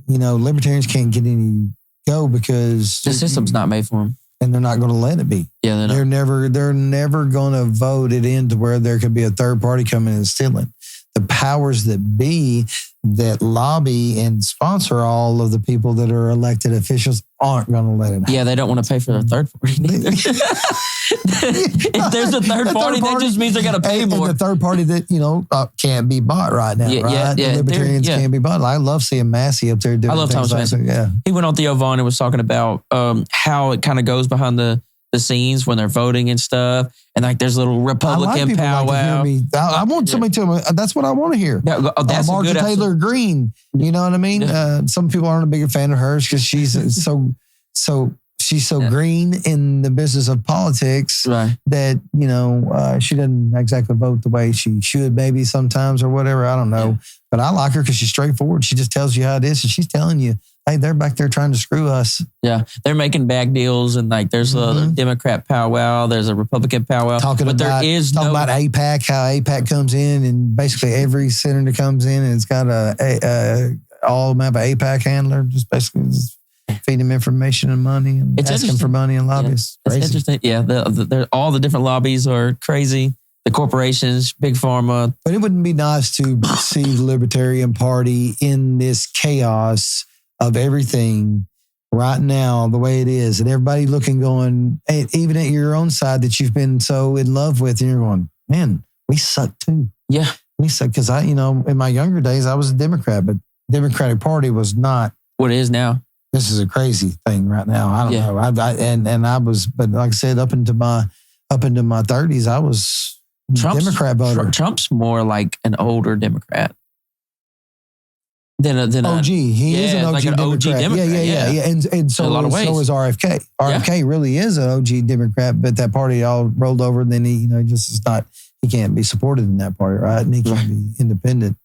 libertarians can't get any go because the system's not made for them. And they're not going to let it be. Yeah, they're never going to vote it into where there could be a third party coming and stealing. The powers that be that lobby and sponsor all of the people that are elected officials aren't going to let it happen. Yeah, they don't want to pay for their third party neither. If there's a third party, that just means they're going to pay more. And the third party that, can't be bought right now, right? Yeah, the libertarians can't be bought. I love seeing Massey up there doing things. I love Thomas Massey. Yeah. He went on Theo Vaughn and was talking about how it kind of goes behind the scenes when they're voting and stuff. And like there's a little Republican powwow. I want somebody to tell me, that's what I want to hear. That's Marjorie Taylor Greene, you know what I mean? Yeah. Some people aren't a big fan of hers because she's she's so green in the business of politics that, she doesn't exactly vote the way she should maybe sometimes or whatever. I don't know. Yeah. But I like her because she's straightforward. She just tells you how it is. And she's telling you, hey, they're back there trying to screw us. Yeah. They're making bag deals and like there's a Democrat powwow. There's a Republican powwow. Talking about AIPAC, how AIPAC comes in and basically every senator comes in and it's got all of them have an AIPAC handler. Just basically feed them information and money and It's asking for money and lobbyists. Yeah, it's interesting. Yeah, all the different lobbies are crazy. The corporations, big pharma. But it wouldn't be nice to see the Libertarian Party in this chaos of everything right now, the way it is, and everybody looking, going, even at your own side that you've been so in love with, and you're going, man, we suck too. Yeah. We suck. Because in my younger days, I was a Democrat, but Democratic Party was not what it is now. This is a crazy thing right now. I don't know. I was, but like I said, up into my 30s, I was Democrat voter. Trump's more like an older Democrat than OG. He is an OG, like an Democrat. OG Democrat. Yeah. And so, in a lot of ways. So is RFK. RFK really is an OG Democrat, but that party all rolled over. And then he just is not. He can't be supported in that party, right? And he can't be independent.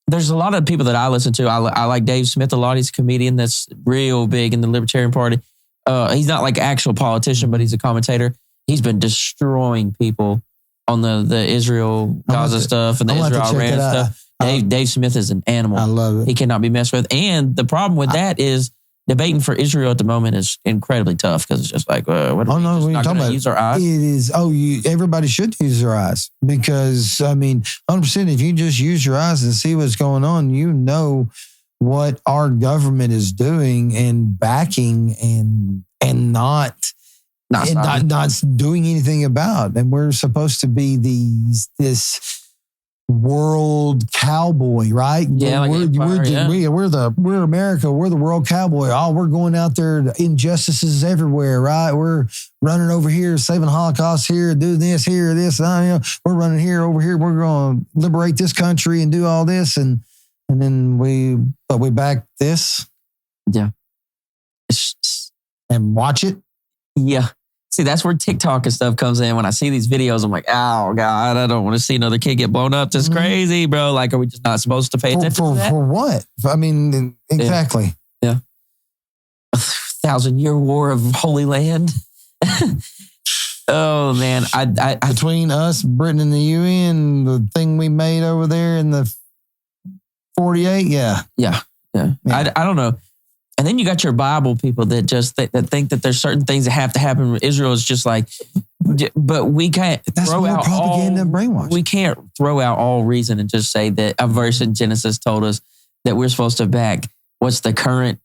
There's a lot of people that I listen to. I like Dave Smith a lot. He's a comedian that's real big in the Libertarian Party. He's not like an actual politician, but he's a commentator. He's been destroying people on the Israel Gaza stuff and the Israel Iran stuff. Dave Smith is an animal. I love it. He cannot be messed with. And the problem with that is debating for Israel at the moment is incredibly tough because it's just like, what are we not going to use our eyes? It is. Everybody should use their eyes because 100%. If you just use your eyes and see what's going on, you know what our government is doing and backing and not doing anything about. And we're supposed to be this world cowboy, right? Yeah, we're America. We're the world cowboy. We're going out there. Injustices everywhere, right? We're running over here, saving Holocaust here, do this here, this. We're running here, over here. We're going to liberate this country and do all this, and then we back this. Yeah, and watch it. Yeah. See, that's where TikTok and stuff comes in. When I see these videos, I'm like, oh, God, I don't want to see another kid get blown up. That's crazy, bro. Like, are we just not supposed to pay attention to that? For what? Exactly. Yeah. 1,000-year war of Holy Land. Oh, man. I Between us, Britain, and the UN, the thing we made over there in the 48, yeah. I don't know. And then you got your Bible people that just that think that there's certain things that have to happen. Israel is just like, but we can't throw out propaganda and brainwash. We can't throw out all reason and just say that a verse in Genesis told us that we're supposed to back what's the current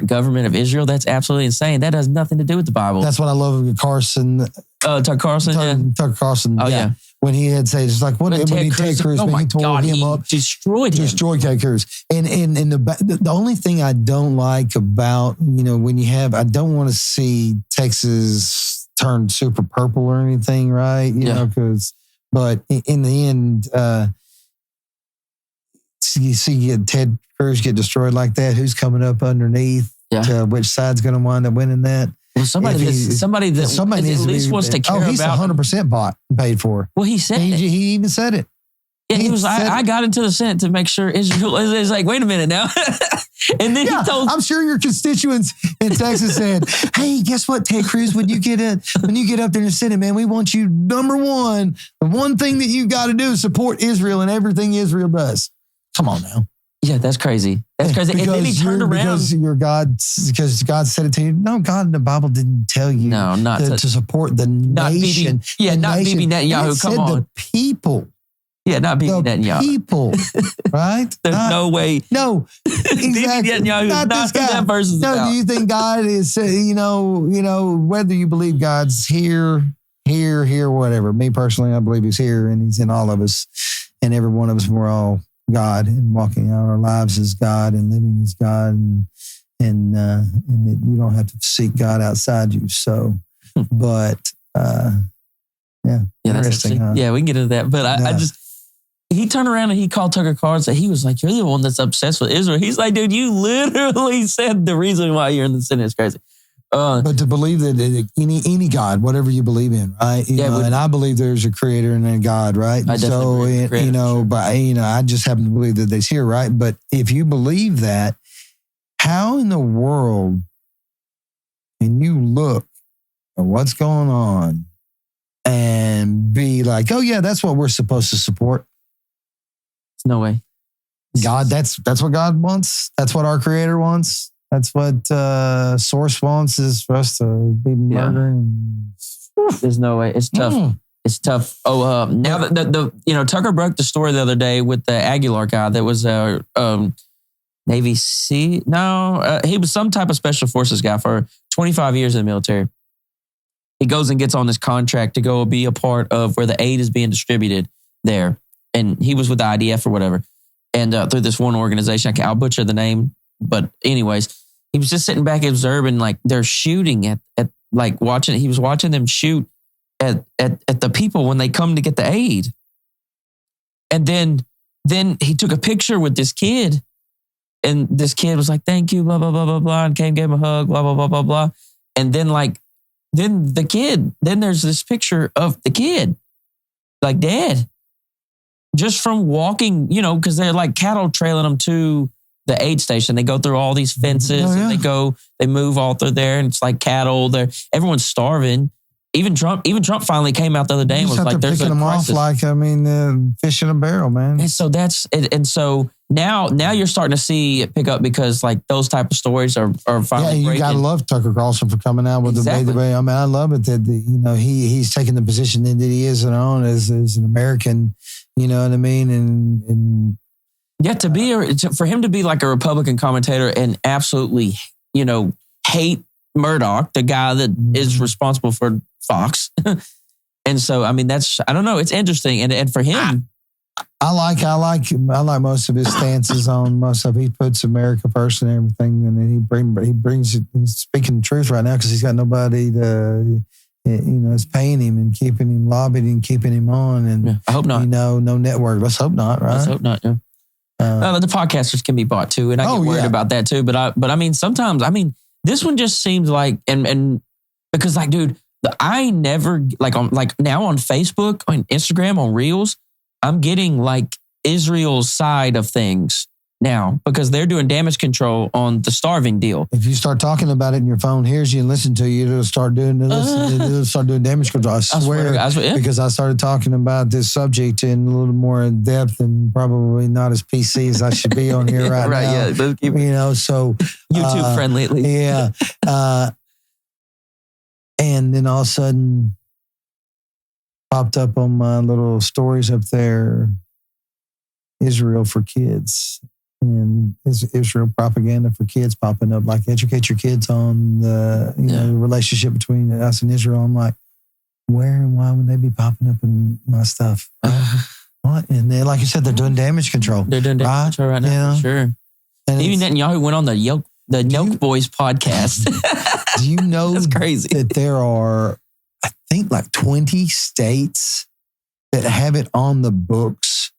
government of Israel. That's absolutely insane. That has nothing to do with the Bible. That's what I love of Carson. Tucker Carlson. Tucker Carlson. Oh yeah. When he had said, it's like, when Ted Cruz, he tore him up. Destroyed Ted Cruz. And the only thing I don't like about, I don't want to see Texas turn super purple or anything, right? But in the end, you see Ted Cruz get destroyed like that. Who's coming up underneath? Yeah. Which side's going to wind up winning that? Well, somebody that at least wants to care about. He's 100% paid for. Well, he said it. He even said it. Yeah, he was. I got into the Senate to make sure Israel is like, wait a minute now. And then he told. I'm sure your constituents in Texas said, "Hey, guess what, Ted Cruz? When you get up there in the Senate, man, we want you number one. The one thing that you got to do is support Israel and everything Israel does. Come on now." Yeah, that's crazy. That's crazy. And then he turned around. Because God said it to you. No, God in the Bible didn't tell you to support the nation. Not Bibi Netanyahu. Come on. The people. Yeah, not Bibi Netanyahu. People, right? There's no way. No, exactly. Bibi Netanyahu not is not who that person's about. Do you think God is, whether you believe God's here, whatever. Me personally, I believe he's here and he's in all of us. And every one of us, we're all God and walking out our lives as God and living as God, and that you don't have to seek God outside you. So, but that's interesting. Huh? Yeah, we can get into that. But he turned around and he called Tucker Carlson. He was like, "You're the one that's obsessed with Israel." He's like, "Dude, you literally said the reason why you're in the Senate is crazy." But to believe that any God, whatever you believe in, right? And I believe there's a creator and a God, right? I just happen to believe that they's here, right? But if you believe that, how in the world can you look at what's going on and be like, "Oh yeah, that's what we're supposed to support"? No way. God, that's what God wants. That's what our Creator wants. That's what Source wants, is for us to be murdering. There's no way. It's tough. It's tough. Oh, now that the Tucker broke the story the other day with the Aguilar guy that was Navy SEAL. No, he was some type of special forces guy for 25 years in the military. He goes and gets on this contract to go be a part of where the aid is being distributed there. And he was with the IDF or whatever. And through this one organization, I'll butcher the name. But anyways, he was just sitting back observing, like they're shooting at like watching. He was watching them shoot at the people when they come to get the aid. And then he took a picture with this kid. And this kid was like, thank you, blah, blah, blah, blah, blah. And gave him a hug, blah, blah, blah, blah, blah. And then then there's this picture of the kid, like dead. Just from walking, because they're like cattle trailing them to the aid station. They go through all these fences and they move all through there, and it's like cattle. Everyone's starving. Even Trump finally came out the other day and was like, "There's a crisis." Them off like fish in a barrel, man. And so that's it. And so now you're starting to see it pick up because like those type of stories are finally. Yeah, you gotta love Tucker Carlson for coming out with the way. I mean, I love it that he's taking the position that he is on as an American. You know what I mean? And yeah, for him to be like a Republican commentator and absolutely, hate Murdoch, the guy that is responsible for Fox. And so, I mean, I don't know. It's interesting. And for him, I like most of his stances on most of. He puts America first and everything, and then he brings it. He's speaking the truth right now because he's got nobody to. Is paying him and keeping him lobbied and keeping him on. And I hope not. No network. Let's hope not, right? Let's hope not, yeah. The podcasters can be bought too, and I get worried about that too. But I mean, sometimes, this one just seems like, and because like, dude, I never, like now on Facebook, on Instagram, on Reels, I'm getting like Israel's side of things now because they're doing damage control on the starving deal. If you start talking about it and your phone hears you and listen to you, it'll start doing damage control. I swear. Because I started talking about this subject in a little more in depth and probably not as PC as I should be on here right now. Let's keep so YouTube friendly at least. Yeah. And then all of a sudden popped up on my little stories up there, Israel for kids. And Israel propaganda for kids popping up, like educate your kids on the relationship between us and Israel. I'm like, where and why would they be popping up in my stuff? What? And they, like you said, they're doing damage control. They're doing damage control right now. Sure. And even Netanyahu went on the Yelk Boys podcast. Do you know that's crazy that there are, I think, like 20 states that have it on the books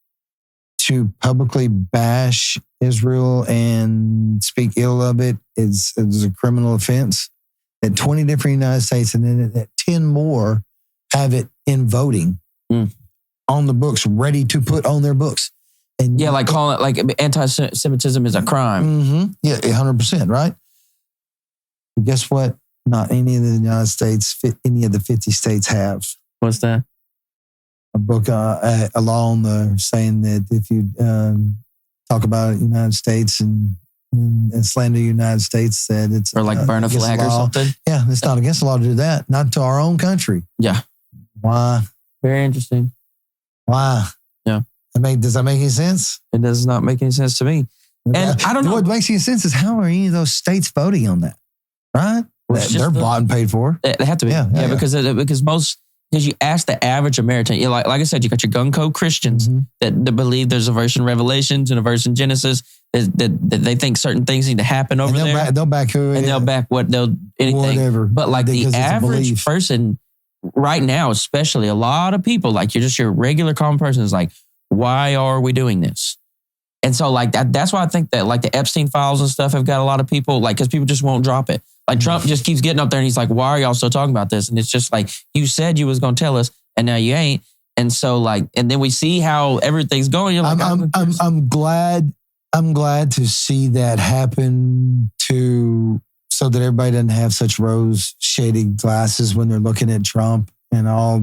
to publicly bash Israel and speak ill of it is a criminal offense? At 20 different United States, and then at 10 more have it in voting on the books, ready to put on their books. And like calling it like anti-Semitism is a crime. Mm-hmm. Yeah, 100%, right? But guess what? Not any of the United States, any of the 50 states have. What's that? A book, a law on the saying that if you talk about the United States and slander the United States, that it's or like burn a flag or something. Yeah, it's not against the law to do that. Not to our own country. Yeah. Why? Very interesting. Why? Yeah. Does that make any sense? It does not make any sense to me. And I don't know. What makes any sense is how are any of those states voting on that? Right? They're bought and paid for. They have to be. Yeah. Because you ask the average American, like I said, you got your gung-ho Christians that believe there's a verse in Revelations and a verse in Genesis that they think certain things need to happen over there. They'll back who? And they'll back anything. Whatever. But like the average person right now, especially a lot of people, like you're just your regular common person is like, why are we doing this? And so like that's why I think that like the Epstein files and stuff have got a lot of people, like, because people just won't drop it. Like Trump just keeps getting up there and he's like, why are y'all still talking about this? And it's just like, you said you was going to tell us and now you ain't. And so like, and then we see how everything's going. You're like, I'm glad to see that happen so that everybody doesn't have such rose shaded glasses when they're looking at Trump and all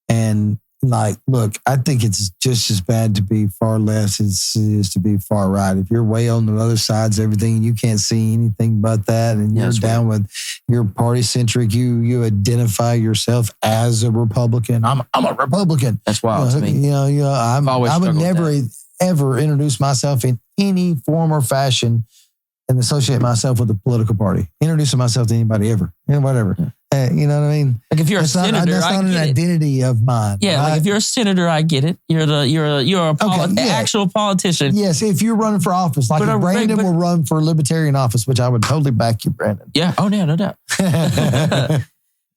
and like, look, I think it's just as bad to be far left as it is to be far right. If you're way on the other sides of everything, you can't see anything but that, and you're down with, you're party centric. You identify yourself as a Republican. I'm a Republican. That's wild to me. I would never ever introduce myself in any form or fashion and associate myself with a political party. Introducing myself to anybody ever, whatever. Yeah. You know what I mean? Like if you're a senator, that's not an identity of mine. Yeah, right? Like if you're a senator, I get it. You're an actual politician. Yes, if you're running for office, like if Brandon will run for libertarian office, which I would totally back you, Brandon. Yeah. Oh, no doubt.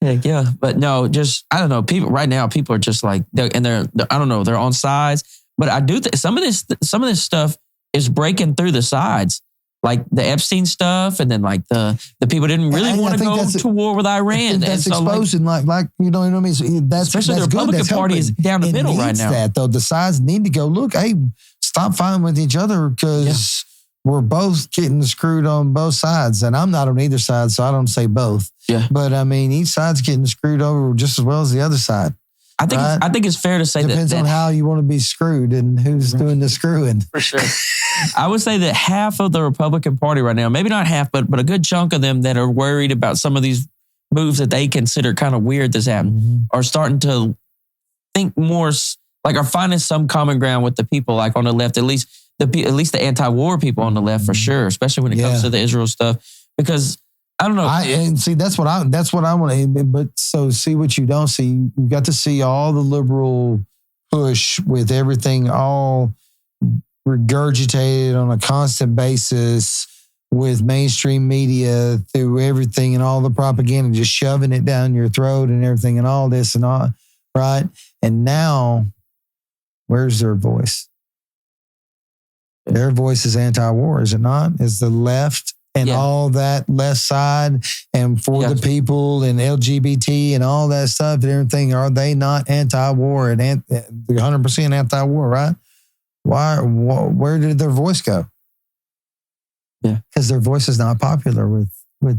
Yeah, but no, just I don't know. People are just like they're I don't know. They're on sides, but I do think some of this stuff is breaking through the sides. Like the Epstein stuff, and then like the people didn't really want to go to war with Iran. That's exposing, like you know what I mean. Especially the Republican Party is down the middle right now. That though, the sides need to go. Look, hey, stop fighting with each other because we're both getting screwed on both sides, and I'm not on either side, so I don't say both. Yeah, but I mean, each side's getting screwed over just as well as the other side. I think it's fair to say depends on how you want to be screwed and who's doing the screwing. For sure. I would say that half of the Republican Party right now, maybe not half, but a good chunk of them that are worried about some of these moves that they consider kind of weird that's happened are starting to think more, like are finding some common ground with the people like on the left, at least the anti-war people on the left for sure, especially when it comes to the Israel stuff. Because I don't know. And see, that's what I want to. But so see what you don't see. You got to see all the liberal push with everything all regurgitated on a constant basis with mainstream media through everything and all the propaganda, just shoving it down your throat and everything and all this and all, right? And now, where's their voice? Their voice is anti-war, is it not? Is the left and all that left side and for the people and LGBT and all that stuff and everything, are they not anti-war and 100% anti-war, right? Why? Where did their voice go? Yeah, because their voice is not popular with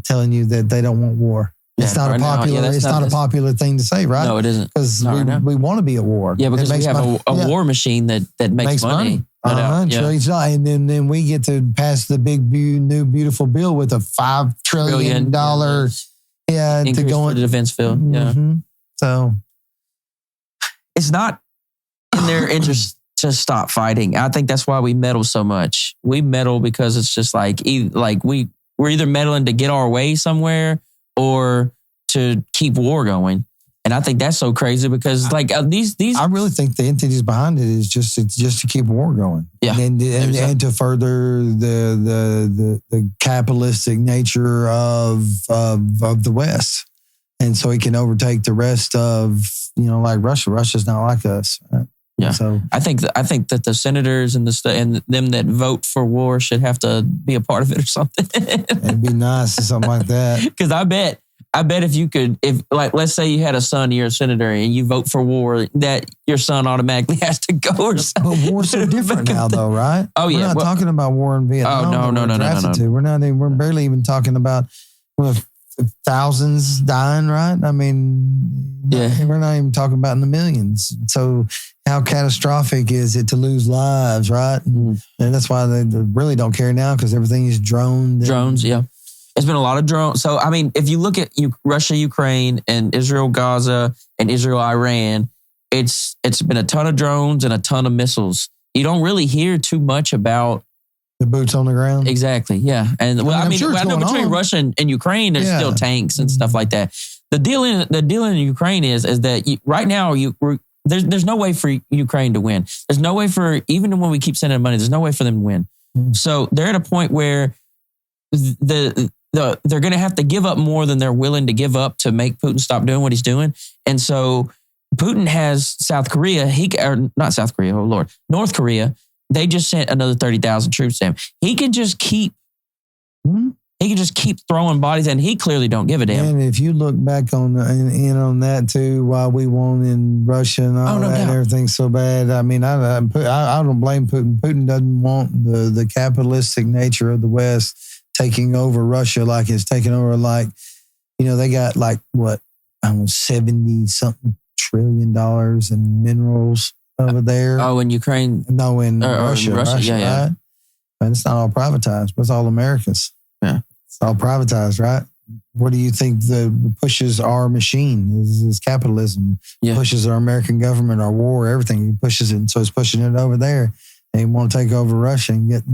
telling you that they don't want war. It's not a popular. It's not a popular thing to say, right? No, it isn't. Because we want to be at war. Yeah, because we have a war machine that makes money. And then we get to pass the big new beautiful bill with a $5 trillion increase to go in the defense bill. Yeah, so it's not in their interest to stop fighting. I think that's why we meddle so much. We meddle because it's just like we're either meddling to get our way somewhere or to keep war going. And I think that's so crazy because these I really think the entities behind it is just to keep war going. Yeah. And to further the capitalistic nature of the West. And so he can overtake the rest of, like Russia. Russia's not like us. Right? Yeah. So I think that the senators and and them that vote for war should have to be a part of it or something. It'd be nice or something like that. Because I bet if you could, let's say you had a son, you're a senator, and you vote for war, that your son automatically has to go or something. But war's so different now, though, right? Oh yeah, we're not talking about war in Vietnam. Oh no. We're barely even talking about thousands dying, right? I mean, we're not even talking about in the millions. So how catastrophic is it to lose lives, right? And that's why they really don't care now because everything is droned. Drones, yeah. It's been a lot of drones. So, I mean, if you look at Russia, Ukraine, and Israel, Gaza, and Israel, Iran, it's been a ton of drones and a ton of missiles. You don't really hear too much about the boots on the ground. Exactly, yeah. And I know between Russia and Ukraine, there's still tanks and stuff like that. The deal in Ukraine is that right now there's no way for Ukraine to win. There's no way even when we keep sending money, there's no way for them to win. So they're at a point where they're going to have to give up more than they're willing to give up to make Putin stop doing what he's doing. And so Putin has South Korea, North Korea. They just sent another 30,000 troops to him. He can just keep throwing bodies, and he clearly don't give a damn. And if you look back on that too, why we won in Russia and all that, and everything's so bad. I mean, I don't blame Putin. Putin doesn't want the capitalistic nature of the West taking over Russia like it's taking over. Like, they got 70-something trillion in minerals over there. Oh, in Ukraine? No, in Russia. Yeah. Right? But it's not all privatized. It's all America's. Yeah. It's all privatized, right? What do you think the pushes our machine is capitalism? Yeah. Pushes our American government, our war, everything. He pushes it, and so it's pushing it over there. They want to take over Russia and get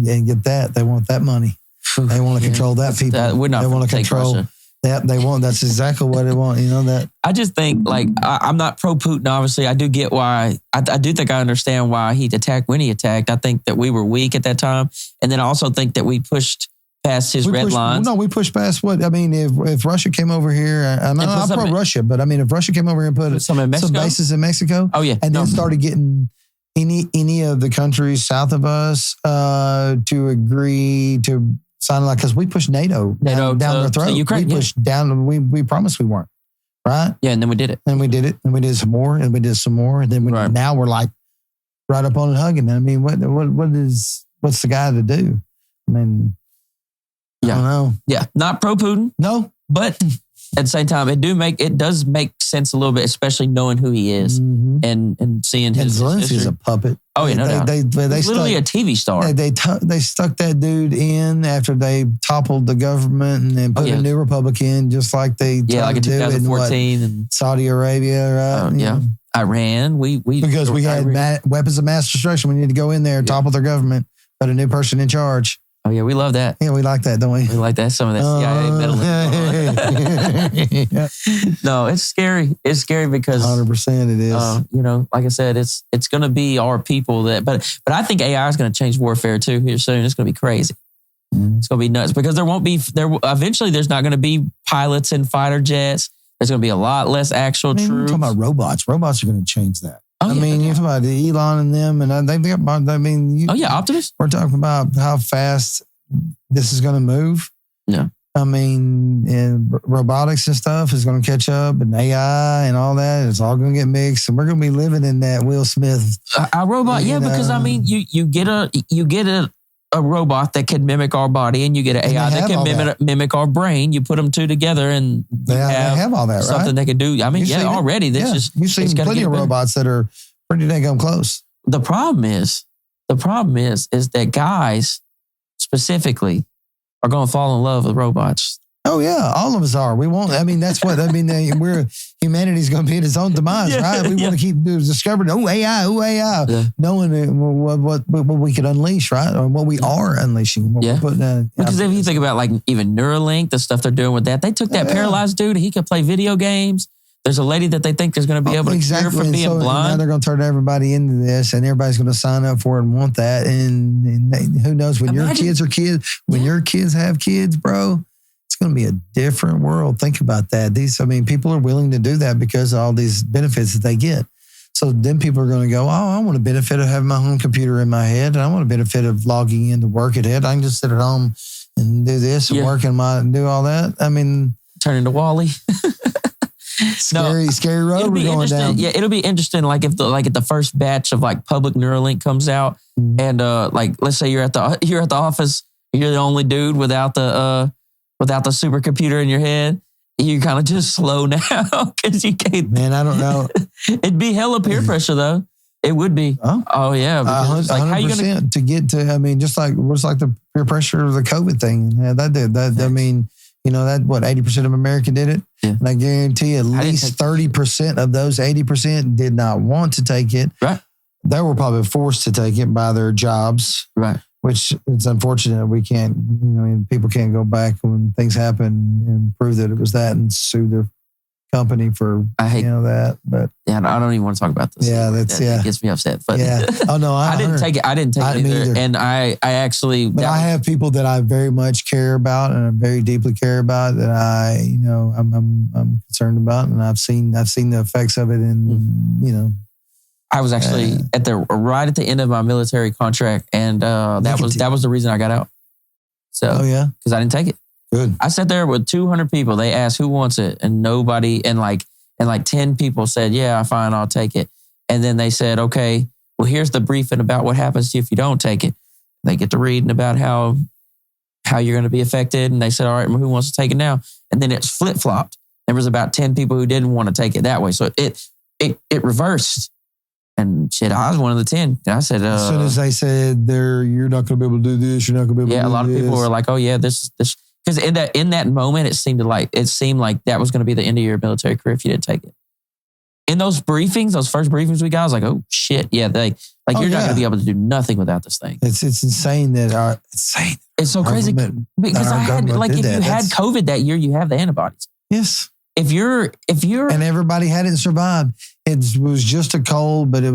that. They want that money. They want to control that people. We're not. They want to control. Russia. Yeah, they want. That's exactly what they want. You know that. I just think, like, I'm not pro Putin. Obviously, I do get why. I do think I understand why he attacked when he attacked. I think that we were weak at that time, and then I also think that we pushed past his red lines. No, we pushed past what I mean. If Russia came over here, I'm pro Russia, but I mean, if Russia came over here and put some bases in Mexico, and then started getting any of the countries south of us to agree to sign, like, because we pushed NATO down their throat. Ukraine, we pushed down. We promised we weren't, right? Yeah, and then we did it. And we did it, and we did some more, and we did some more, and then now we're like right up on it hugging. I mean, what's the guy to do? I mean. Yeah. I don't know. Yeah. Not pro Putin. No. But at the same time, it does make sense a little bit, especially knowing who he is and seeing his history. And Zelensky's a puppet. Oh, yeah, no doubt. He's literally a TV star. They stuck that dude in after they toppled the government and then put a new republic in, just like they like in 2014 and Saudi Arabia, right? Iran. Because we had weapons of mass destruction. We need to go in there and topple their government, put a new person in charge. Oh, yeah, we love that. Yeah, we like that, don't we? We like that. Some of that CIA meddling. No, it's scary. It's scary because 100% it is. Like I said, it's going to be our people but I think AI is going to change warfare too here soon. It's going to be crazy. It's going to be nuts because eventually there's not going to be pilots and fighter jets. There's going to be a lot less actual troops. You're talking about robots. Robots are going to change that. You're talking about Elon and them, and they've got. Optimus. We're talking about how fast this is going to move. Yeah. I mean, and robotics and stuff is going to catch up, and AI and all that. It's all going to get mixed, and we're going to be living in that Will Smith. A robot, because I mean, you get a robot that can mimic our body, and you get an AI that can mimic our brain. You put them two together, and they have all that, something they can do. I mean, already. You've seen plenty of robots that are pretty dang close. The problem is that guys specifically are going to fall in love with robots. Oh yeah, all of us are. We won't. I mean, that's what I mean. Humanity's going to be at its own demise, right? We want to keep discovering. AI, knowing what we could unleash, right? Or what we are unleashing. Because if you think about like even Neuralink, the stuff they're doing with that, they took that paralyzed dude. He could play video games. There's a lady that they think is going to be able to cure from being blind. Now they're going to turn everybody into this, and everybody's going to sign up for it and want that. And who knows when your kids are kids, when your kids have kids, bro. It's going to be a different world. Think about that. People are willing to do that because of all these benefits that they get. So then people are going to go, I want a benefit of having my home computer in my head. And I want a benefit of logging in to work at it. I can just sit at home and do this and work and do all that. I mean, turn into Wall-E. Scary road we're going down. Yeah, it'll be interesting. Like if at the first batch of like public Neuralink comes out, and let's say you're at the office, you're the only dude without the supercomputer in your head, you kind of just slow now because you can't. Man, I don't know. It'd be hella peer pressure though. It would be. Oh yeah. 100% how you gonna to get to? I mean, just like the peer pressure of the COVID thing. Yeah, that did that. I mean, that what 80% of America did it, and I guarantee at least 30% of those 80% did not want to take it. Right. They were probably forced to take it by their jobs. Right. Which it's unfortunate we can't, people can't go back when things happen and prove that it was that and sue their company for that. But I don't even want to talk about this. Yeah, it gets me upset. But oh no, I didn't take it. I didn't take it either. And I actually, but I have people that I very much care about and I very deeply care about that I'm concerned about, and I've seen the effects of it, and I was actually right at the end of my military contract, and that was the reason I got out. So, because I didn't take it. Good. I sat there with 200 people. They asked who wants it, and nobody, and like 10 people said, "Yeah, fine, I'll take it." And then they said, "Okay, well, here's the briefing about what happens to you if you don't take it." They get to reading about how you're going to be affected, and they said, "All right, who wants to take it now?" And then it's flip flopped. There was about 10 people who didn't want to take it that way. So it it reversed. And shit, I was one of the 10. And I said, as soon as they said you're not going to be able to do this, you're not going to be able to do this. Yeah, a lot of people were like, oh yeah, this. Because in that moment, it seemed like that was going to be the end of your military career if you didn't take it. In those briefings, those first briefings we got, I was like, oh shit, yeah, you're not going to be able to do nothing without this thing. It's insane that it's so crazy because I had if you had COVID that year, you have the antibodies. Yes. If you're and everybody hadn't survived. It was just a cold, but that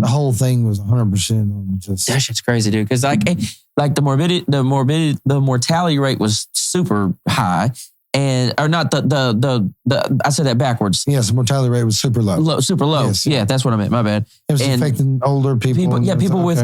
whole thing was 100% on just. That shit's crazy, dude. Because like the mortality rate was super high, or not the I said that backwards. Yes, the mortality rate was super low. Super low. Yes. Yeah, that's what I meant. My bad. It was affecting older people. People with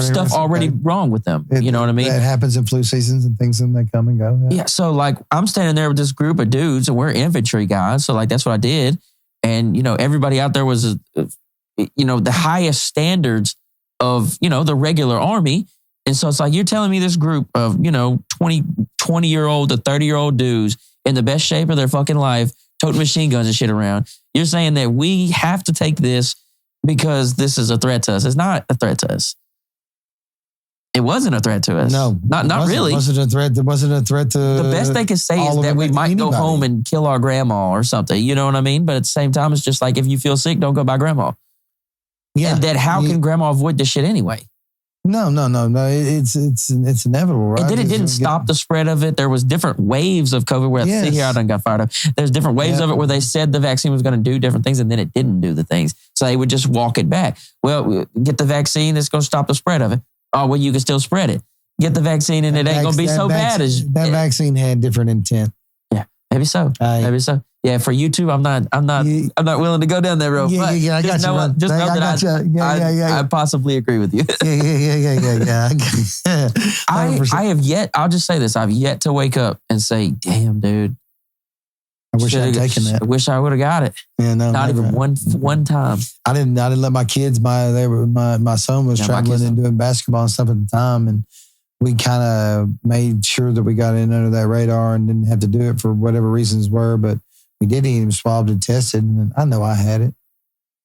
stuff already wrong with them. You know what I mean? That happens in flu seasons and things, and they come and go. Yeah. So like I'm standing there with this group of dudes, and we're infantry guys. So like that's what I did, and everybody out there was the highest standards of the regular army. And so it's like, you're telling me this group of, 20-year-old to 30-year-old dudes in the best shape of their fucking life, toting machine guns and shit around. You're saying that we have to take this because this is a threat to us. It's not a threat to us. It wasn't a threat to us. No, not really. It wasn't a threat. There wasn't a threat to. The best they could say is that we might go home and kill our grandma or something. You know what I mean? But at the same time, it's just like, if you feel sick, don't go by grandma. Yeah. And that how can grandma avoid this shit anyway? No. It's inevitable, right? And then it didn't stop the spread of it. There was different waves of COVID where see here I done got fired up. There's different waves of it where they said the vaccine was going to do different things and then it didn't do the things. So they would just walk it back. Well, get the vaccine, it's going to stop the spread of it. Oh, well, you can still spread it. Get the vaccine and it ain't going to be so bad as that vaccine had different intent. Yeah, maybe so. Maybe so. Yeah, for YouTube, I'm not willing to go down that road. Yeah, I got you. Just know that I possibly agree with you. Yeah. I have yet. I'll just say this: I've yet to wake up and say, "Damn, dude, I wish I'd taken that. I wish I would have got it." Yeah, no, not even one time. I didn't let my kids. My son was traveling and doing basketball and stuff at the time, and we kind of made sure that we got in under that radar and didn't have to do it for whatever reasons were, but. We did get him swabbed and tested, and I know I had it,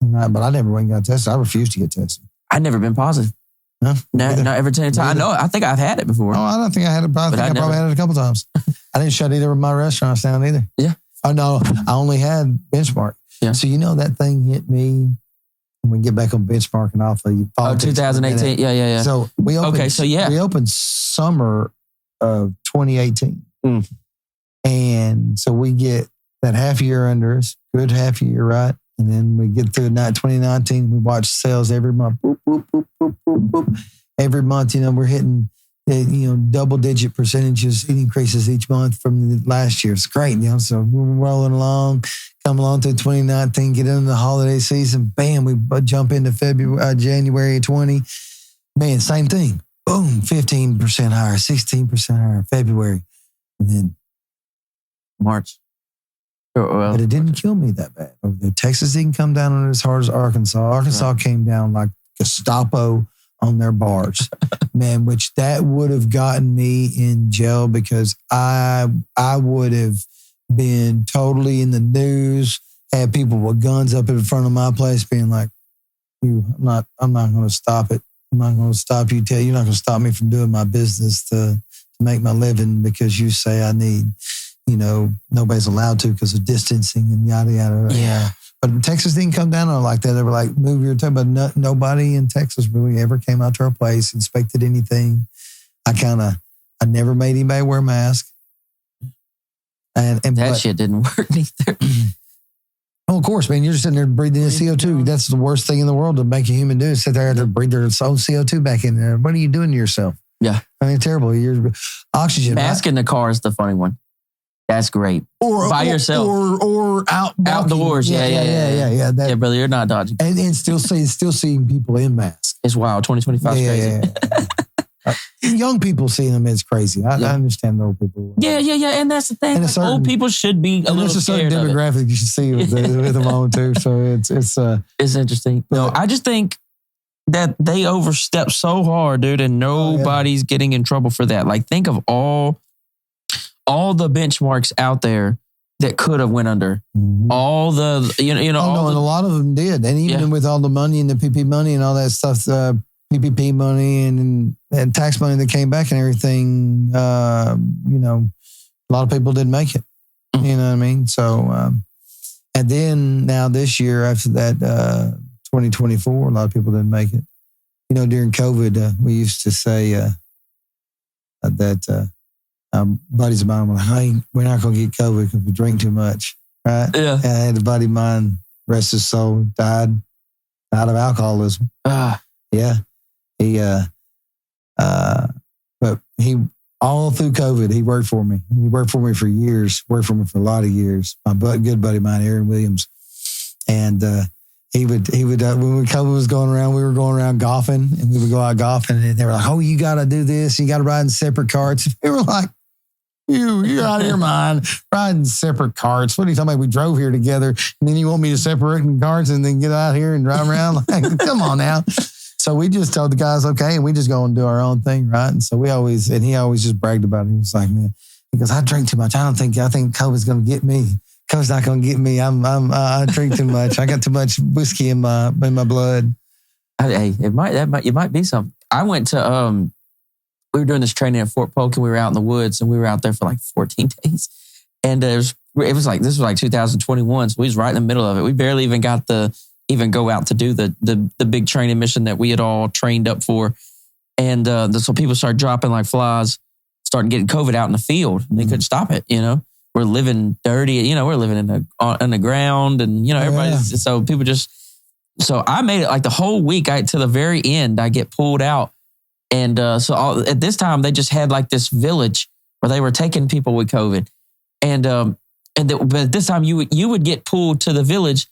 but I never went and got tested. I refused to get tested. I've never been positive. No, not every time. I know. I think I've had it before. Oh, I don't think I had it, but I probably had it a couple times. I didn't shut either of my restaurants down either. Yeah. Oh no, I only had Benchmark. Yeah. So that thing hit me. When we get back on Benchmark and off of 2018. Yeah. So we opened. Okay. So yeah, we opened summer of 2018, and so we get. That half year under us, good half year, right? And then we get through 2019, we watch sales every month. Boop, boop, boop, boop, boop, boop. Every month, we're hitting, double-digit percentages increases each month from the last year. It's great, So we're rolling along, come along through 2019, get into the holiday season. Bam, we jump into January 20. Man, same thing. Boom, 15% higher, 16% higher, February. And then March. But it didn't kill me that bad over there. Texas didn't come down on it as hard as Arkansas. Arkansas came down like Gestapo on their bars, man, which that would have gotten me in jail because I would have been totally in the news, had people with guns up in front of my place being like, I'm not going to stop it. I'm not going to stop you. You're not going to stop me from doing my business to make my living because you say I need... nobody's allowed to because of distancing and yada, yada. Yeah. But Texas didn't come down on it like that. They were like, move your toe. But nobody in Texas really ever came out to our place, inspected anything. I never made anybody wear a mask. And that shit didn't work either. Oh, of course, man. You're just sitting there breathing in CO2. That's the worst thing in the world to make a human do is sit there and breathe their own CO2 back in there. What are you doing to yourself? Yeah. I mean, terrible. You're oxygen. Mask in the car is the funny one. That's great. Or by yourself. Or outdoors. Yeah, brother, you're not dodging. And still seeing people in masks. It's wild. 2025 is crazy. Young people seeing them is crazy. I understand the old people. Yeah. And that's the thing. Old people should be a little scared. There's a certain demographic you should see with them on too. So it's interesting. No, I just think that they overstep so hard, dude, and nobody's getting in trouble for that. Like, think of all the benchmarks out there that could have went under. Mm-hmm. All the, you know, and a lot of them did. And even with all the money and the PP money and all that stuff, PPP money and tax money that came back and everything, you know, a lot of people didn't make it. Mm-hmm. You know what I mean? So, and then now this year after that, 2024, a lot of people didn't make it. You know, during COVID, we used to say that buddies of mine were like, hey, we're not going to get COVID because we drink too much, right? Yeah. And I had a buddy of mine, rest his soul, died of alcoholism. Yeah. But he, all through COVID, he worked for me. He worked for me for years, worked for me for a lot of years. My good buddy of mine, Aaron Williams. And he would when COVID was going around, we were going around golfing and we would go out golfing and they were like, oh, you got to do this. You got to ride in separate carts. We were like, you're out of your mind, riding separate carts. What are you talking about? We drove here together and then you want me to separate in carts and then get out here and drive around? Like, come on now. So we just told the guys, okay, and we just go and do our own thing, right? And so he always just bragged about it. He was like, man, he goes, I drink too much. I think COVID's going to get me. COVID's not going to get me. I drink too much. I got too much whiskey in my blood. Hey, it might be something. I went to, we were doing this training at Fort Polk and we were out in the woods and we were out there for like 14 days. And this was like 2021. So we was right in the middle of it. We barely even got even go out to do the big training mission that we had all trained up for. And so people started dropping like flies, starting getting COVID out in the field. And they couldn't stop it, you know. We're living dirty, you know, we're living on the ground and, you know, everybody's, so people so I made it like the whole week to the very end, I get pulled out. And at this time, they just had like this village where they were taking people with COVID. But this time you would get pulled to the village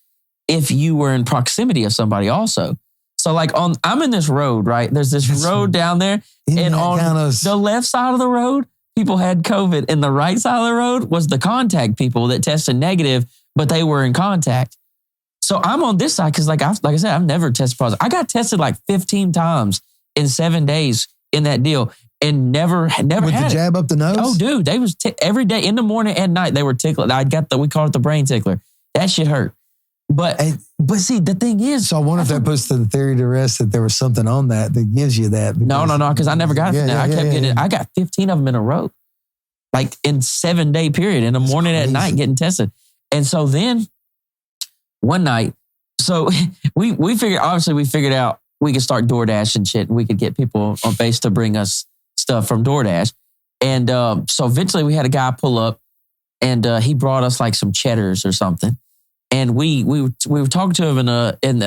if you were in proximity of somebody also. So like I'm in this road, right? There's this road down there and on the left side of the road, people had COVID, and the right side of the road was the contact people that tested negative, but they were in contact. So I'm on this side because, like I said, I've never tested positive. I got tested like 15 times in 7 days in that deal, and never with the jab up the nose. Oh, dude, they was every day in the morning and night they were tickling. We call it the brain tickler. That shit hurt. But see, the thing is, so I wonder if that puts the theory to rest that there was something on that gives you that. No, because I never got it. I kept getting it. I got 15 of them in a row, like in 7-day period, in the morning at night getting tested. And so then one night, so we figured out we could start DoorDash and shit, and we could get people on base to bring us stuff from DoorDash. And so eventually we had a guy pull up, and he brought us like some cheddars or something. And we were talking to him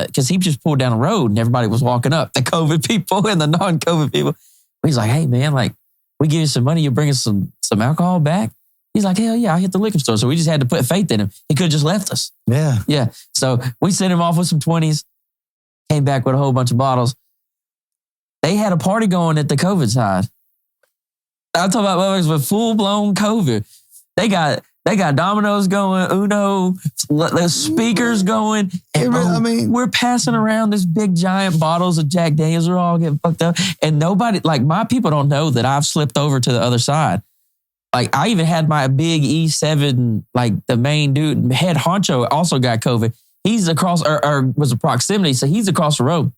because he just pulled down the road and everybody was walking up, the COVID people and the non-COVID people. He's like, hey man, like we give you some money, you bring us some alcohol back. He's like, hell yeah, I hit the liquor store. So we just had to put faith in him. He could have just left us. Yeah. Yeah. So we sent him off with some 20s, came back with a whole bunch of bottles. They had a party going at the COVID side. I'm talking about motherfuckers with full-blown COVID. They got dominoes going, Uno, the speakers going. And we're passing around this big giant bottles of Jack Daniels. We're all getting fucked up. And nobody, like my people don't know that I've slipped over to the other side. Like I even had my big E7, like the main dude, head honcho also got COVID. He's across, or was a proximity. So he's across the road.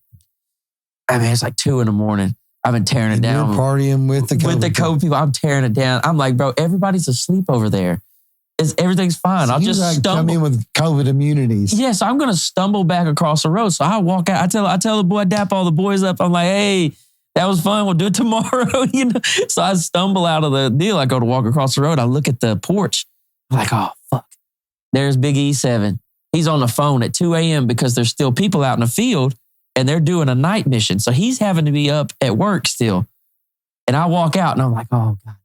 I mean, it's like 2 a.m. I've been tearing it down. You're partying with the COVID people. I'm tearing it down. I'm like, bro, everybody's asleep over there. Everything's fine. So I'll just stumble. Come in with COVID immunities. Yeah, so I'm going to stumble back across the road. So I walk out. I tell the boy, I dap all the boys up. I'm like, hey, that was fun. We'll do it tomorrow. You know. So I stumble out of the deal. I go to walk across the road. I look at the porch. I'm like, oh, fuck. There's Big E7. He's on the phone at 2 a.m. because there's still people out in the field and they're doing a night mission. So he's having to be up at work still. And I walk out and I'm like, oh, God.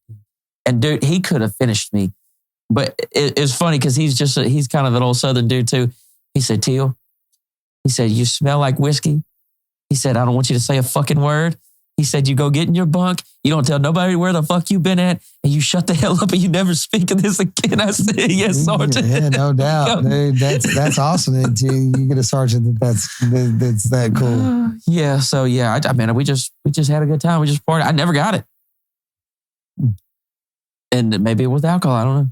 And dude, he could have finished me. But it's funny because he's kind of an old Southern dude too. He said, Teel, he said, you smell like whiskey. He said, I don't want you to say a fucking word. He said, you go get in your bunk. You don't tell nobody where the fuck you been at. And you shut the hell up and you never speak of this again. I said, yes, Sergeant. Yeah, no doubt. Dude, that's awesome. You get a sergeant that's that cool. Yeah. So yeah, I mean, we just had a good time. We just partied. I never got it. And maybe it was alcohol. I don't know.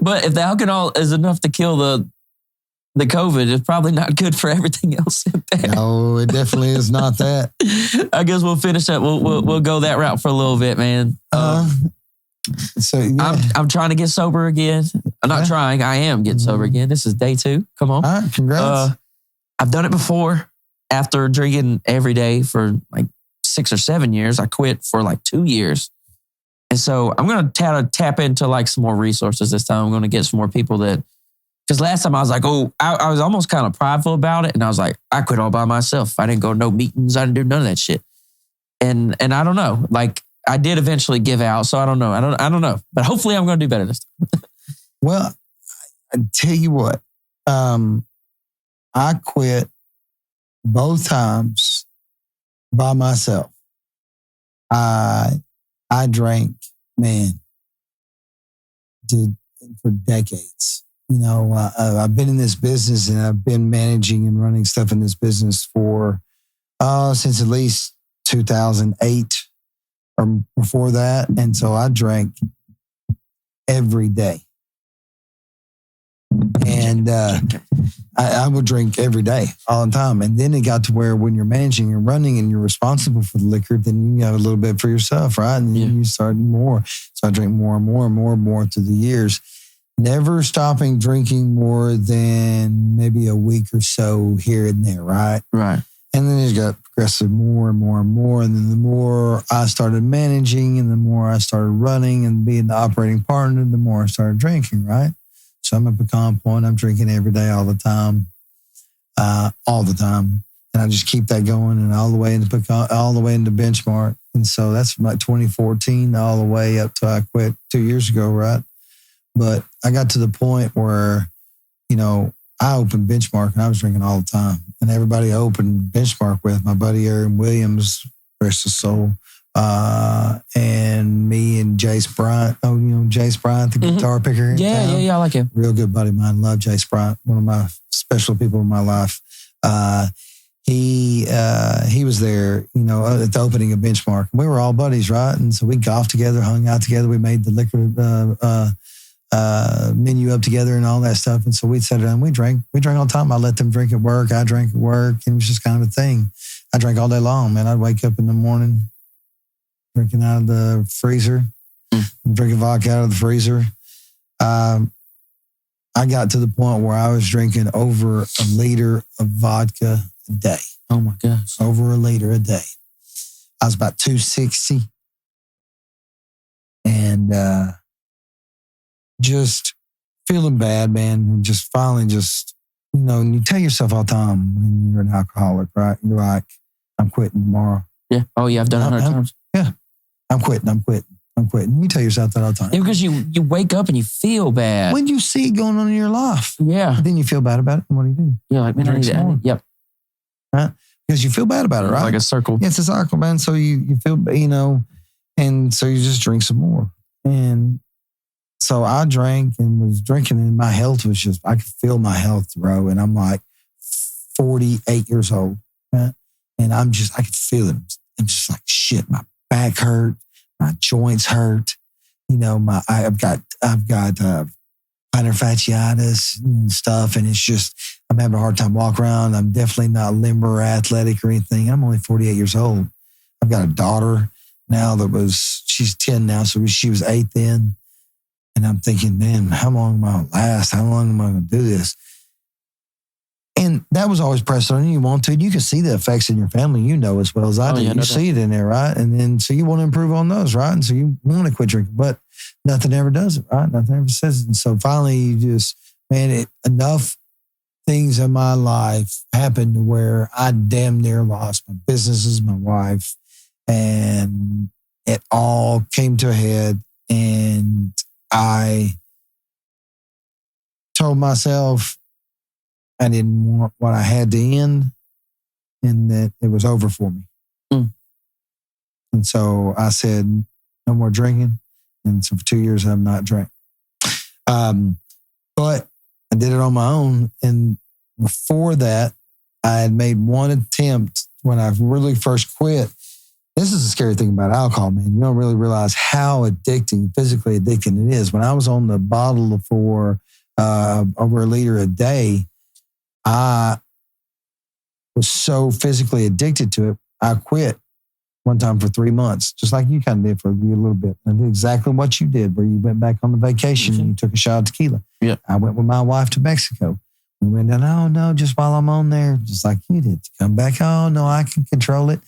But if the alcohol is enough to kill the COVID, it's probably not good for everything else in there. No, it definitely is not that. I guess we'll finish up. We'll go that route for a little bit, man. So yeah. I'm trying to get sober again. I'm not trying. I am getting sober again. This is day 2. Come on. All right, congrats. I've done it before. After drinking every day for like 6 or 7 years, I quit for like 2 years. And so I'm going to tap into like some more resources this time. I'm going to get some more people because last time I was like, I was almost kind of prideful about it. And I was like, I quit all by myself. I didn't go to no meetings. I didn't do none of that shit. And I don't know, like I did eventually give out. So I don't know. I don't know, but hopefully I'm going to do better this time. Well, I tell you what, I quit both times by myself. I drank, man, for decades. You know, I've been in this business and I've been managing and running stuff in this business for since at least 2008 or before that. And so I drank every day. And I would drink every day, all the time. And then it got to where when you're managing and running and you're responsible for the liquor, then you have a little bit for yourself, right? And then you start more. So I drink more and more and more and more through the years. Never stopping drinking more than maybe a week or so here and there, right? Right. And then it got progressive more and more and more. And then the more I started managing and the more I started running and being the operating partner, the more I started drinking, right? So I'm at pecan point. I'm drinking every day, all the time. And I just keep that going and all the way into benchmark. And so that's from like 2014 all the way up to I quit 2 years ago, right? But I got to the point where, you know, I opened benchmark and I was drinking all the time. And everybody I opened benchmark with, my buddy Aaron Williams, rest his soul, and me and Jace Bryant. Oh, you know, Jace Bryant, the guitar picker in town. Yeah, I like him. Real good buddy of mine. Love Jace Bryant, one of my special people in my life. He was there, you know, at the opening of benchmark. We were all buddies, right? And so we golfed together, hung out together. We made the liquor menu up together and all that stuff. And so we'd sit down, we drank all the time. I let them drink at work. I drank at work. And it was just kind of a thing. I drank all day long, man. I'd wake up in the morning drinking out of the freezer, drinking vodka out of the freezer. I got to the point where I was drinking over a liter of vodka a day. Oh my gosh. Over a liter a day. I was about 260. And just feeling bad, man. And just finally just, you know, and you tell yourself all the time when you're an alcoholic, right? You're like, I'm quitting tomorrow. Yeah. Oh yeah, I've done it 100 times. Yeah. I'm quitting. You tell yourself that all the time. Yeah, because you wake up and you feel bad. When you see it going on in your life. Yeah. Then you feel bad about it. And what do you do? You're like, man, I need to. Yep. Right? Because you feel bad about it, right? Like a circle. Yeah, it's a circle, man. So you feel, you know, and so you just drink some more. And so I drank and was drinking and my health was just, I could feel my health, bro. And I'm like 48 years old. Right? And I could feel it. I'm just like, shit, my back hurt. My joints hurt. You know, I've got plantar fasciitis and stuff. And it's just, I'm having a hard time walking around. I'm definitely not limber or athletic or anything. I'm only 48 years old. I've got a daughter now she's 10 now. So she was 8 then. And I'm thinking, man, how long am I going to last? How long am I going to do this? And that was always pressed on you. You want to. You can see the effects in your family, you know, as well as I do. Yeah, you see it in there, right? And then, so you want to improve on those, right? And so you want to quit drinking, but nothing ever does it, right? Nothing ever says it. And so finally, you just, man, enough things in my life happened to where I damn near lost my businesses, my wife, and it all came to a head. And I told myself, I didn't want what I had to end and that it was over for me. And so I said, no more drinking. And so for 2 years, I've not drank. But I did it on my own. And before that, I had made one attempt when I really first quit. This is a scary thing about alcohol, man. You don't really realize how addicting, physically addicting it is. When I was on the bottle for over a liter a day, I was so physically addicted to it, I quit one time for 3 months, just like you kind of did for a little bit. I did exactly what you did, where you went back on the vacation and you took a shot of tequila. Yeah. I went with my wife to Mexico. We went down, oh no, just while I'm on there, just like you did. To come back, oh no, I can control it.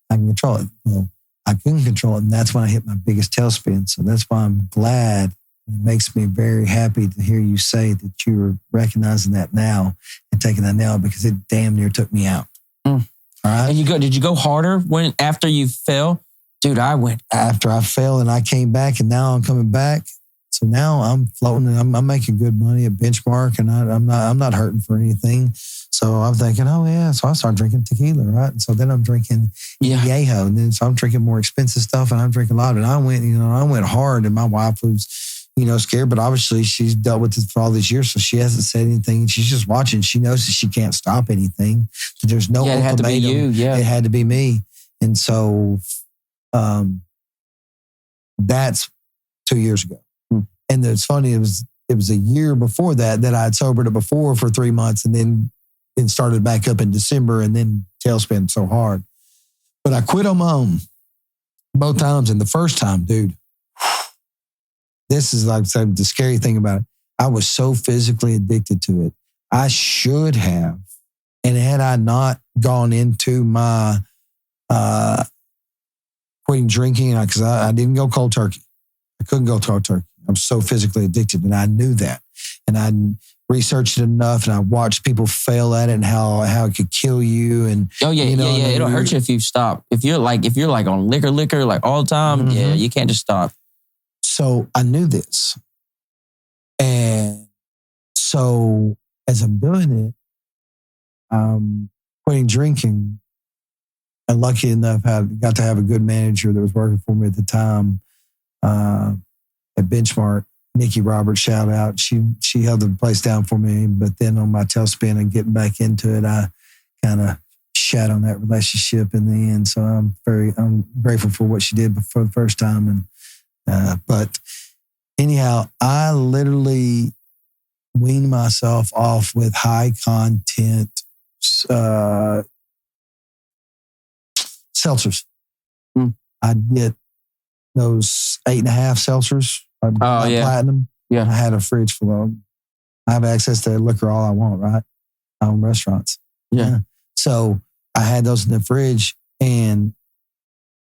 I can control it. Well, I couldn't control it. And that's when I hit my biggest tailspin. So that's why I'm glad. It makes me very happy to hear you say that you were recognizing that now and taking that now, because it damn near took me out. Mm. All right. And did you go harder after you fell? Dude, I went. After I fell and I came back, and now I'm coming back. So now I'm floating and I'm making good money at Benchmark, and I'm not hurting for anything. So I'm thinking, oh yeah. So I started drinking tequila, right? And so then I'm drinking Yeho, and then so I'm drinking more expensive stuff, and I'm drinking a lot. And I went hard, and my wife was, scared, but obviously she's dealt with it for all these years, so she hasn't said anything. She's just watching. She knows that she can't stop anything. There's no ultimatum. It had to be you. Yeah, it had to be me. And so, that's 2 years ago. And it's funny. It was a year before that I had sobered up before for 3 months, and then it started back up in December, and then tailspin so hard. But I quit on my own both times, and the first time, dude. This is like the scary thing about it. I was so physically addicted to it. I should have. And had I not gone into my quitting drinking, because I didn't go cold turkey. I couldn't go cold turkey. I'm so physically addicted, and I knew that. And I researched it enough, and I watched people fail at it and how it could kill you. And it'll hurt you if you stop. If you're like on liquor like all the time, yeah, you can't just stop. So I knew this. And so as I'm doing it, quitting drinking, and lucky enough, I got to have a good manager that was working for me at the time at Benchmark, Nikki Roberts, shout out. She held the place down for me. But then on my tailspin and getting back into it, I kind of shat on that relationship in the end. So I'm grateful for what she did for the first time. And but anyhow, I literally weaned myself off with high content seltzers. I'd get those 8.5 seltzers. Platinum. Yeah. I had a fridge full of them. I have access to liquor all I want, right? I own restaurants. Yeah. So I had those in the fridge, and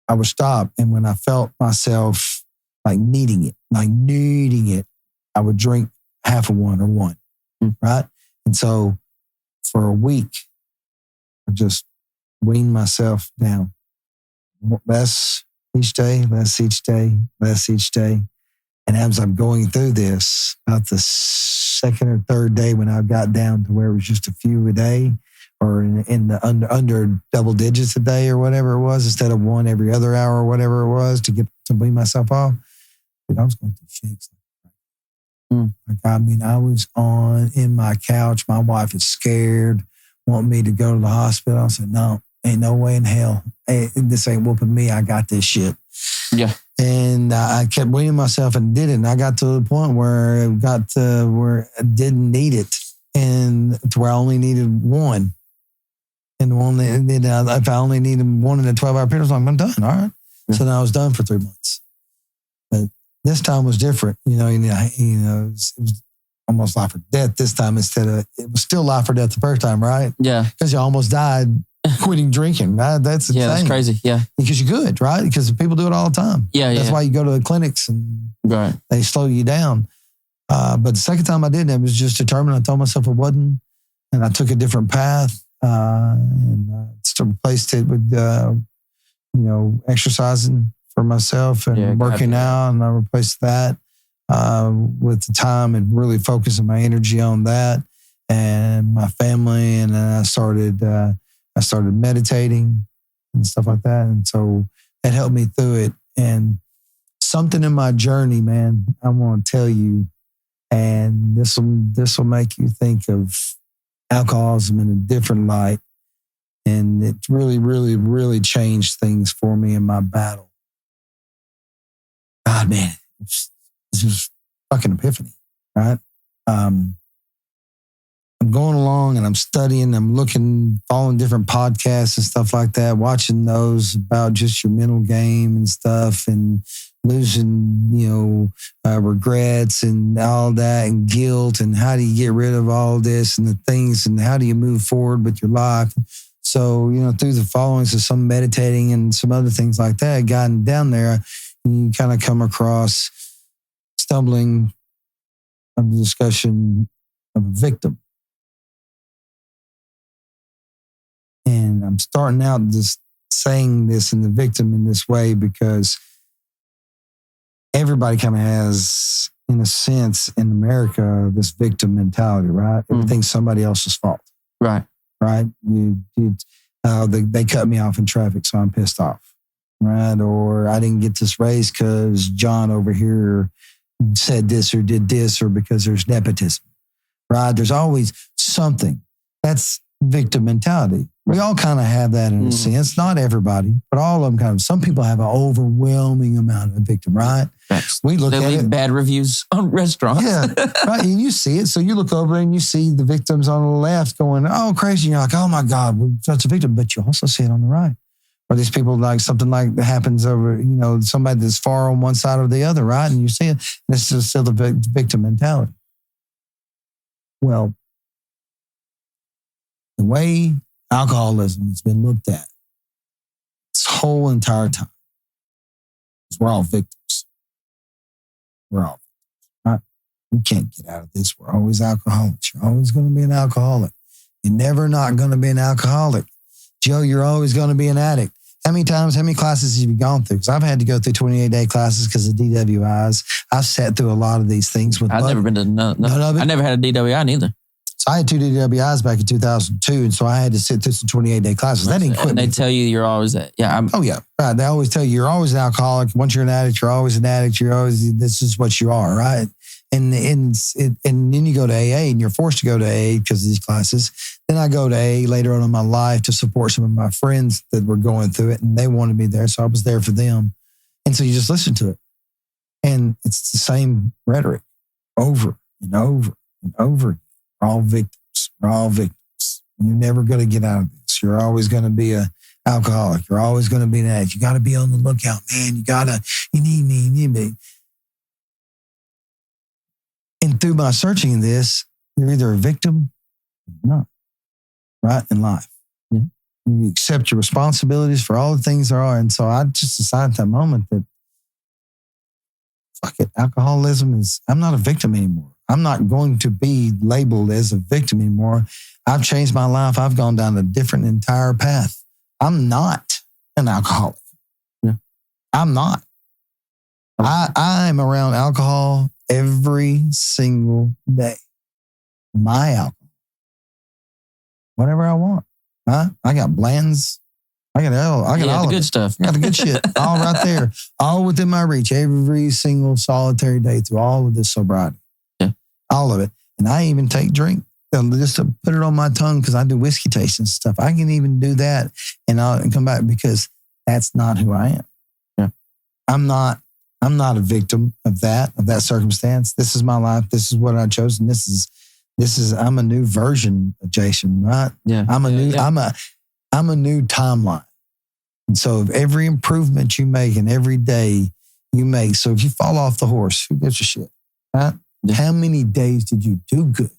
I would stop. And when I felt myself needing it, I would drink half of one or one, right? And so for a week, I just weaned myself down. Less each day. And as I'm going through this, about the second or third day when I got down to where it was just a few a day, or in the under double digits a day or whatever it was, instead of one every other hour or whatever it was to wean myself off, dude, I was going through shakes. I was in my couch. My wife is scared, wanting me to go to the hospital. I said, no, ain't no way in hell. Hey, this ain't whooping me. I got this shit. Yeah. And I kept weaning myself and did it. And I got to the point where I didn't need it, and to where I only needed one. And if I only needed one in a 12-hour period, I'm done. All right. Yeah. So then I was done for 3 months. But this time was different. It was almost life or death this time it was still life or death the first time, right? Yeah. Because you almost died quitting drinking. Right? That's insane. Yeah, that's crazy. Yeah. Because you're good, right? Because people do it all the time. Yeah, That's why you go to the clinics and they slow you down. But the second time I did it, was just determined. I told myself it wasn't, and I took a different path, and replaced it with, exercising for myself and working out. And I replaced that with the time and really focusing my energy on that and my family. And then I started meditating and stuff like that. And so that helped me through it. And something in my journey, man, I want to tell you, and this will make you think of alcoholism in a different light. And it really, really, really changed things for me in my battle. God, man, it's just fucking epiphany, right? I'm going along and I'm studying, I'm looking, following different podcasts and stuff like that, watching those about just your mental game and stuff and losing, regrets and all that and guilt and how do you get rid of all this and the things and how do you move forward with your life. So, through the followings of some meditating and some other things like that, gotten down there, you kind of come across stumbling on the discussion of a victim. And I'm starting out just saying this in the victim in this way because everybody kind of has, in a sense, in America, this victim mentality, right? Everything's somebody else's fault. Right. Right? They cut me off in traffic, so I'm pissed off. Right? Or I didn't get this raise because John over here said this or did this or because there's nepotism. Right? There's always something. That's victim mentality. We all kind of have that in a sense. Not everybody, but all of them kind of. Some people have an overwhelming amount of victim, right? We look at it. Bad reviews on restaurants. Yeah, right. And you see it. So you look over and you see the victims on the left going, oh, crazy. And you're like, oh my God, that's a victim. But you also see it on the right. Or these people like something like that happens over, somebody that's far on one side or the other, right? And you see it. And it's just still the victim mentality. Well, the way alcoholism has been looked at this whole entire time is we're all victims. We're all victims, right? We can't get out of this. We're always alcoholics. You're always going to be an alcoholic. You're never not going to be an alcoholic. Joe, you're always going to be an addict. How many classes have you gone through? Because I've had to go through 28-day classes because of DWIs. I've sat through a lot of these things with. I've never been to none of it. I never had a DWI neither. So I had 2 DWIs back in 2002, and so I had to sit through some 28-day classes. That didn't quit. And they tell you you're always that. Yeah. Right. They always tell you you're always an alcoholic. Once you're an addict, you're always an addict. This is what you are, right? And then you go to AA, and you're forced to go to AA because of these classes. Then I go to AA later on in my life to support some of my friends that were going through it, and they wanted me there, so I was there for them. And so you just listen to it, and it's the same rhetoric over and over and over again. We're all victims. We're all victims. You're never going to get out of this. You're always going to be an alcoholic. You're always going to be an addict. You got to be on the lookout, man. You need me. And through my searching this, you're either a victim or not, right, in life. Yeah. You accept your responsibilities for all the things there are. And so I just decided at that moment that, fuck it, I'm not a victim anymore. I'm not going to be labeled as a victim anymore. I've changed my life. I've gone down a different entire path. I'm not an alcoholic. Yeah. I'm not. I'm around alcohol every single day. My alcohol. Whatever I want. Huh? I got Bland's. I got all the good stuff. I got the good shit. All right there. All within my reach every single solitary day through all of this sobriety. Yeah. All of it. And I even take drink just to put it on my tongue because I do whiskey tasting and stuff. I can even do that and I'll come back because that's not who I am. Yeah. I'm not a victim of that circumstance. This is my life. This is what I chose. And I'm a new version of Jason, right? Yeah. I'm a new timeline. And so every improvement you make and every day you make. So if you fall off the horse, who gives a shit? Right? Yeah. How many days did you do good?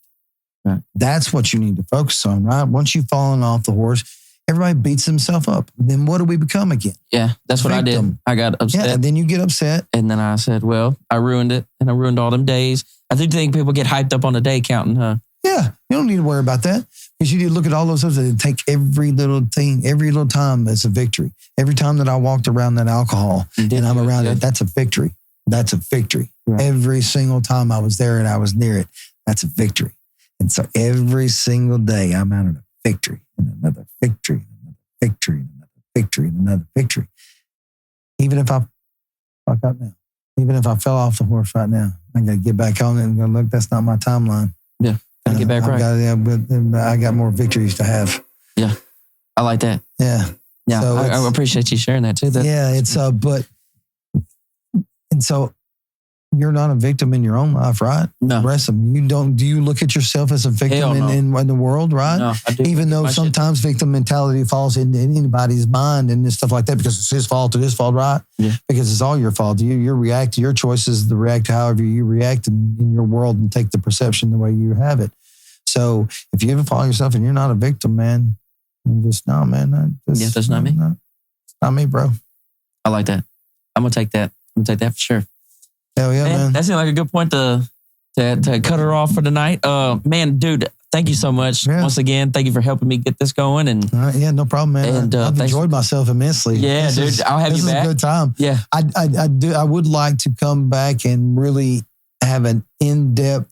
Right. That's what you need to focus on, right? Once you've fallen off the horse, everybody beats themselves up. Then what do we become again? Yeah, that's what I did. I got upset. Yeah, and then you get upset. And then I said, well, I ruined it. And I ruined all them days. I do think people get hyped up on the day counting, huh? Yeah, you don't need to worry about that. Because you need to look at all those things and take every little thing, every little time as a victory. Every time that I walked around that alcohol and I'm around it, that's a victory. That's a victory. Right. Every single time I was there and I was near it, that's a victory. And so every single day I'm out of a victory and another victory, and another victory, and another victory, and another victory. Even if I fuck up now, even if I fell off the horse right now, I got to get back on it and go, look, that's not my timeline. Yeah. Get back right. I got more victories to have. Yeah. I like that. Yeah. Yeah. So I appreciate you sharing that too. It's and so you're not a victim in your own life, right? No. The rest of them, do you look at yourself as a victim in the world, right? No, I do. Even though sometimes victim mentality falls into anybody's mind and stuff like that because it's his fault or his fault, right? Yeah. Because it's all your fault. You react to your choices, to react to however you react in your world and take the perception the way you have it. So if you ever follow yourself and you're not a victim, man, just no, man. That's not me. It's not me, bro. I like that. I'm gonna take that. I'm gonna take that for sure. Hell yeah, man. That seemed like a good point to cut her off for the night. Man, dude, thank you so much. Yeah. Once again, thank you for helping me get this going. And yeah, no problem, man. And I've enjoyed myself immensely. Yeah, dude, I'll have you back. This is a good time. Yeah. I would like to come back and really have an in-depth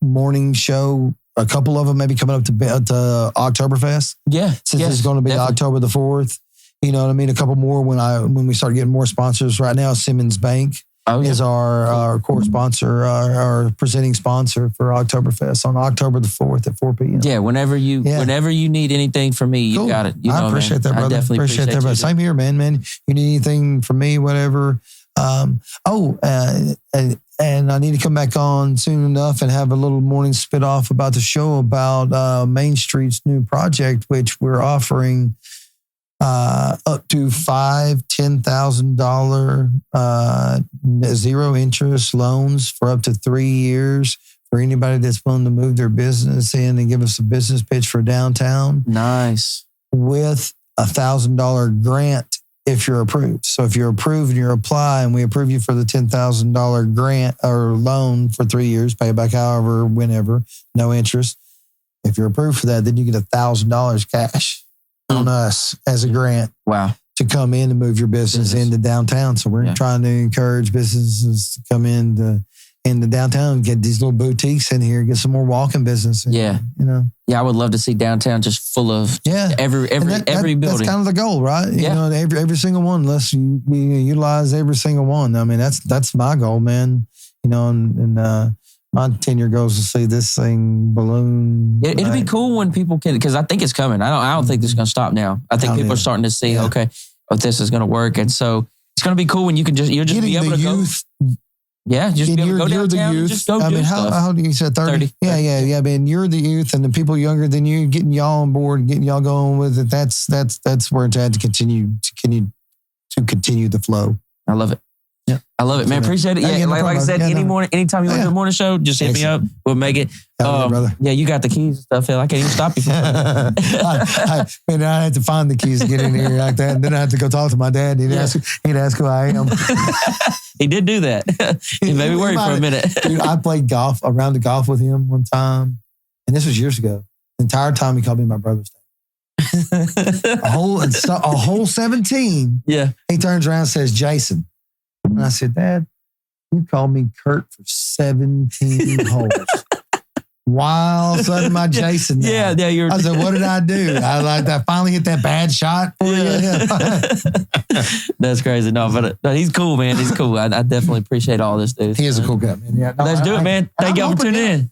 morning show. A couple of them maybe coming up to Oktoberfest. Yeah. Since it's going to be definitely October the 4th. You know what I mean? A couple more when we start getting more sponsors. Right now, Simmons Bank is our core sponsor, our presenting sponsor for Oktoberfest on October the 4th at 4 p.m. Yeah, whenever you need anything from me, you got it. I appreciate that, brother. I definitely appreciate that, brother. Same here, man. You need anything from me, whatever. And I need to come back on soon enough and have a little morning spit off about the show about Main Street's new project, which we're offering up to $10,000 zero interest loans for up to 3 years for anybody that's willing to move their business in and give us a business pitch for downtown. Nice. With $1,000 grant if you're approved. So if you're approved and you apply and we approve you for the $10,000 grant or loan for 3 years, pay it back however, whenever, no interest. If you're approved for that, then you get $1,000 cash on us as a grant. Wow. To come in and move your business into downtown. So we're trying to encourage businesses to come into downtown and get these little boutiques in here, get some more walking business. Yeah. Yeah, I would love to see downtown just full of every building. That's kind of the goal, right? You know, every single one, unless you utilize every single one. I mean, that's my goal, man. You know, and my tenure goes to see this thing balloon. It'd be cool when people can, because I think it's coming. I don't think this is going to stop now. I think people are starting to see, if this is going to work. And so it's going to be cool when you'll just be able to go. Yeah, just be able to go downtown and just go do stuff. How old are you? You said 30? Yeah. I mean, you're the youth and the people younger than you, getting y'all on board, getting y'all going with it. That's where it's at to continue the flow. I love it. Yeah, I love it, man. Appreciate it. Yeah, like I said, anytime you want to do a morning show, just hit me up. We'll make it. Brother. Yeah, you got the keys and stuff. I can't even stop you. I had to find the keys to get in here like that. And then I had to go talk to my dad. He'd ask who I am. He did do that. He made me worry for a minute. Dude, I played a round of golf with him one time. And this was years ago. The entire time he called me my brother's name. a whole 17. Yeah. He turns around and says, Jason. And I said, Dad, you called me Kurt for 17 holes. Wow, suddenly my Jason. Now. Yeah. I said, what did I do? I finally hit that bad shot for you. That's crazy. No, but he's cool, man. He's cool. I definitely appreciate all this, dude. He is a cool guy, man. Yeah, let's do it, man. Thank y'all for tuning in.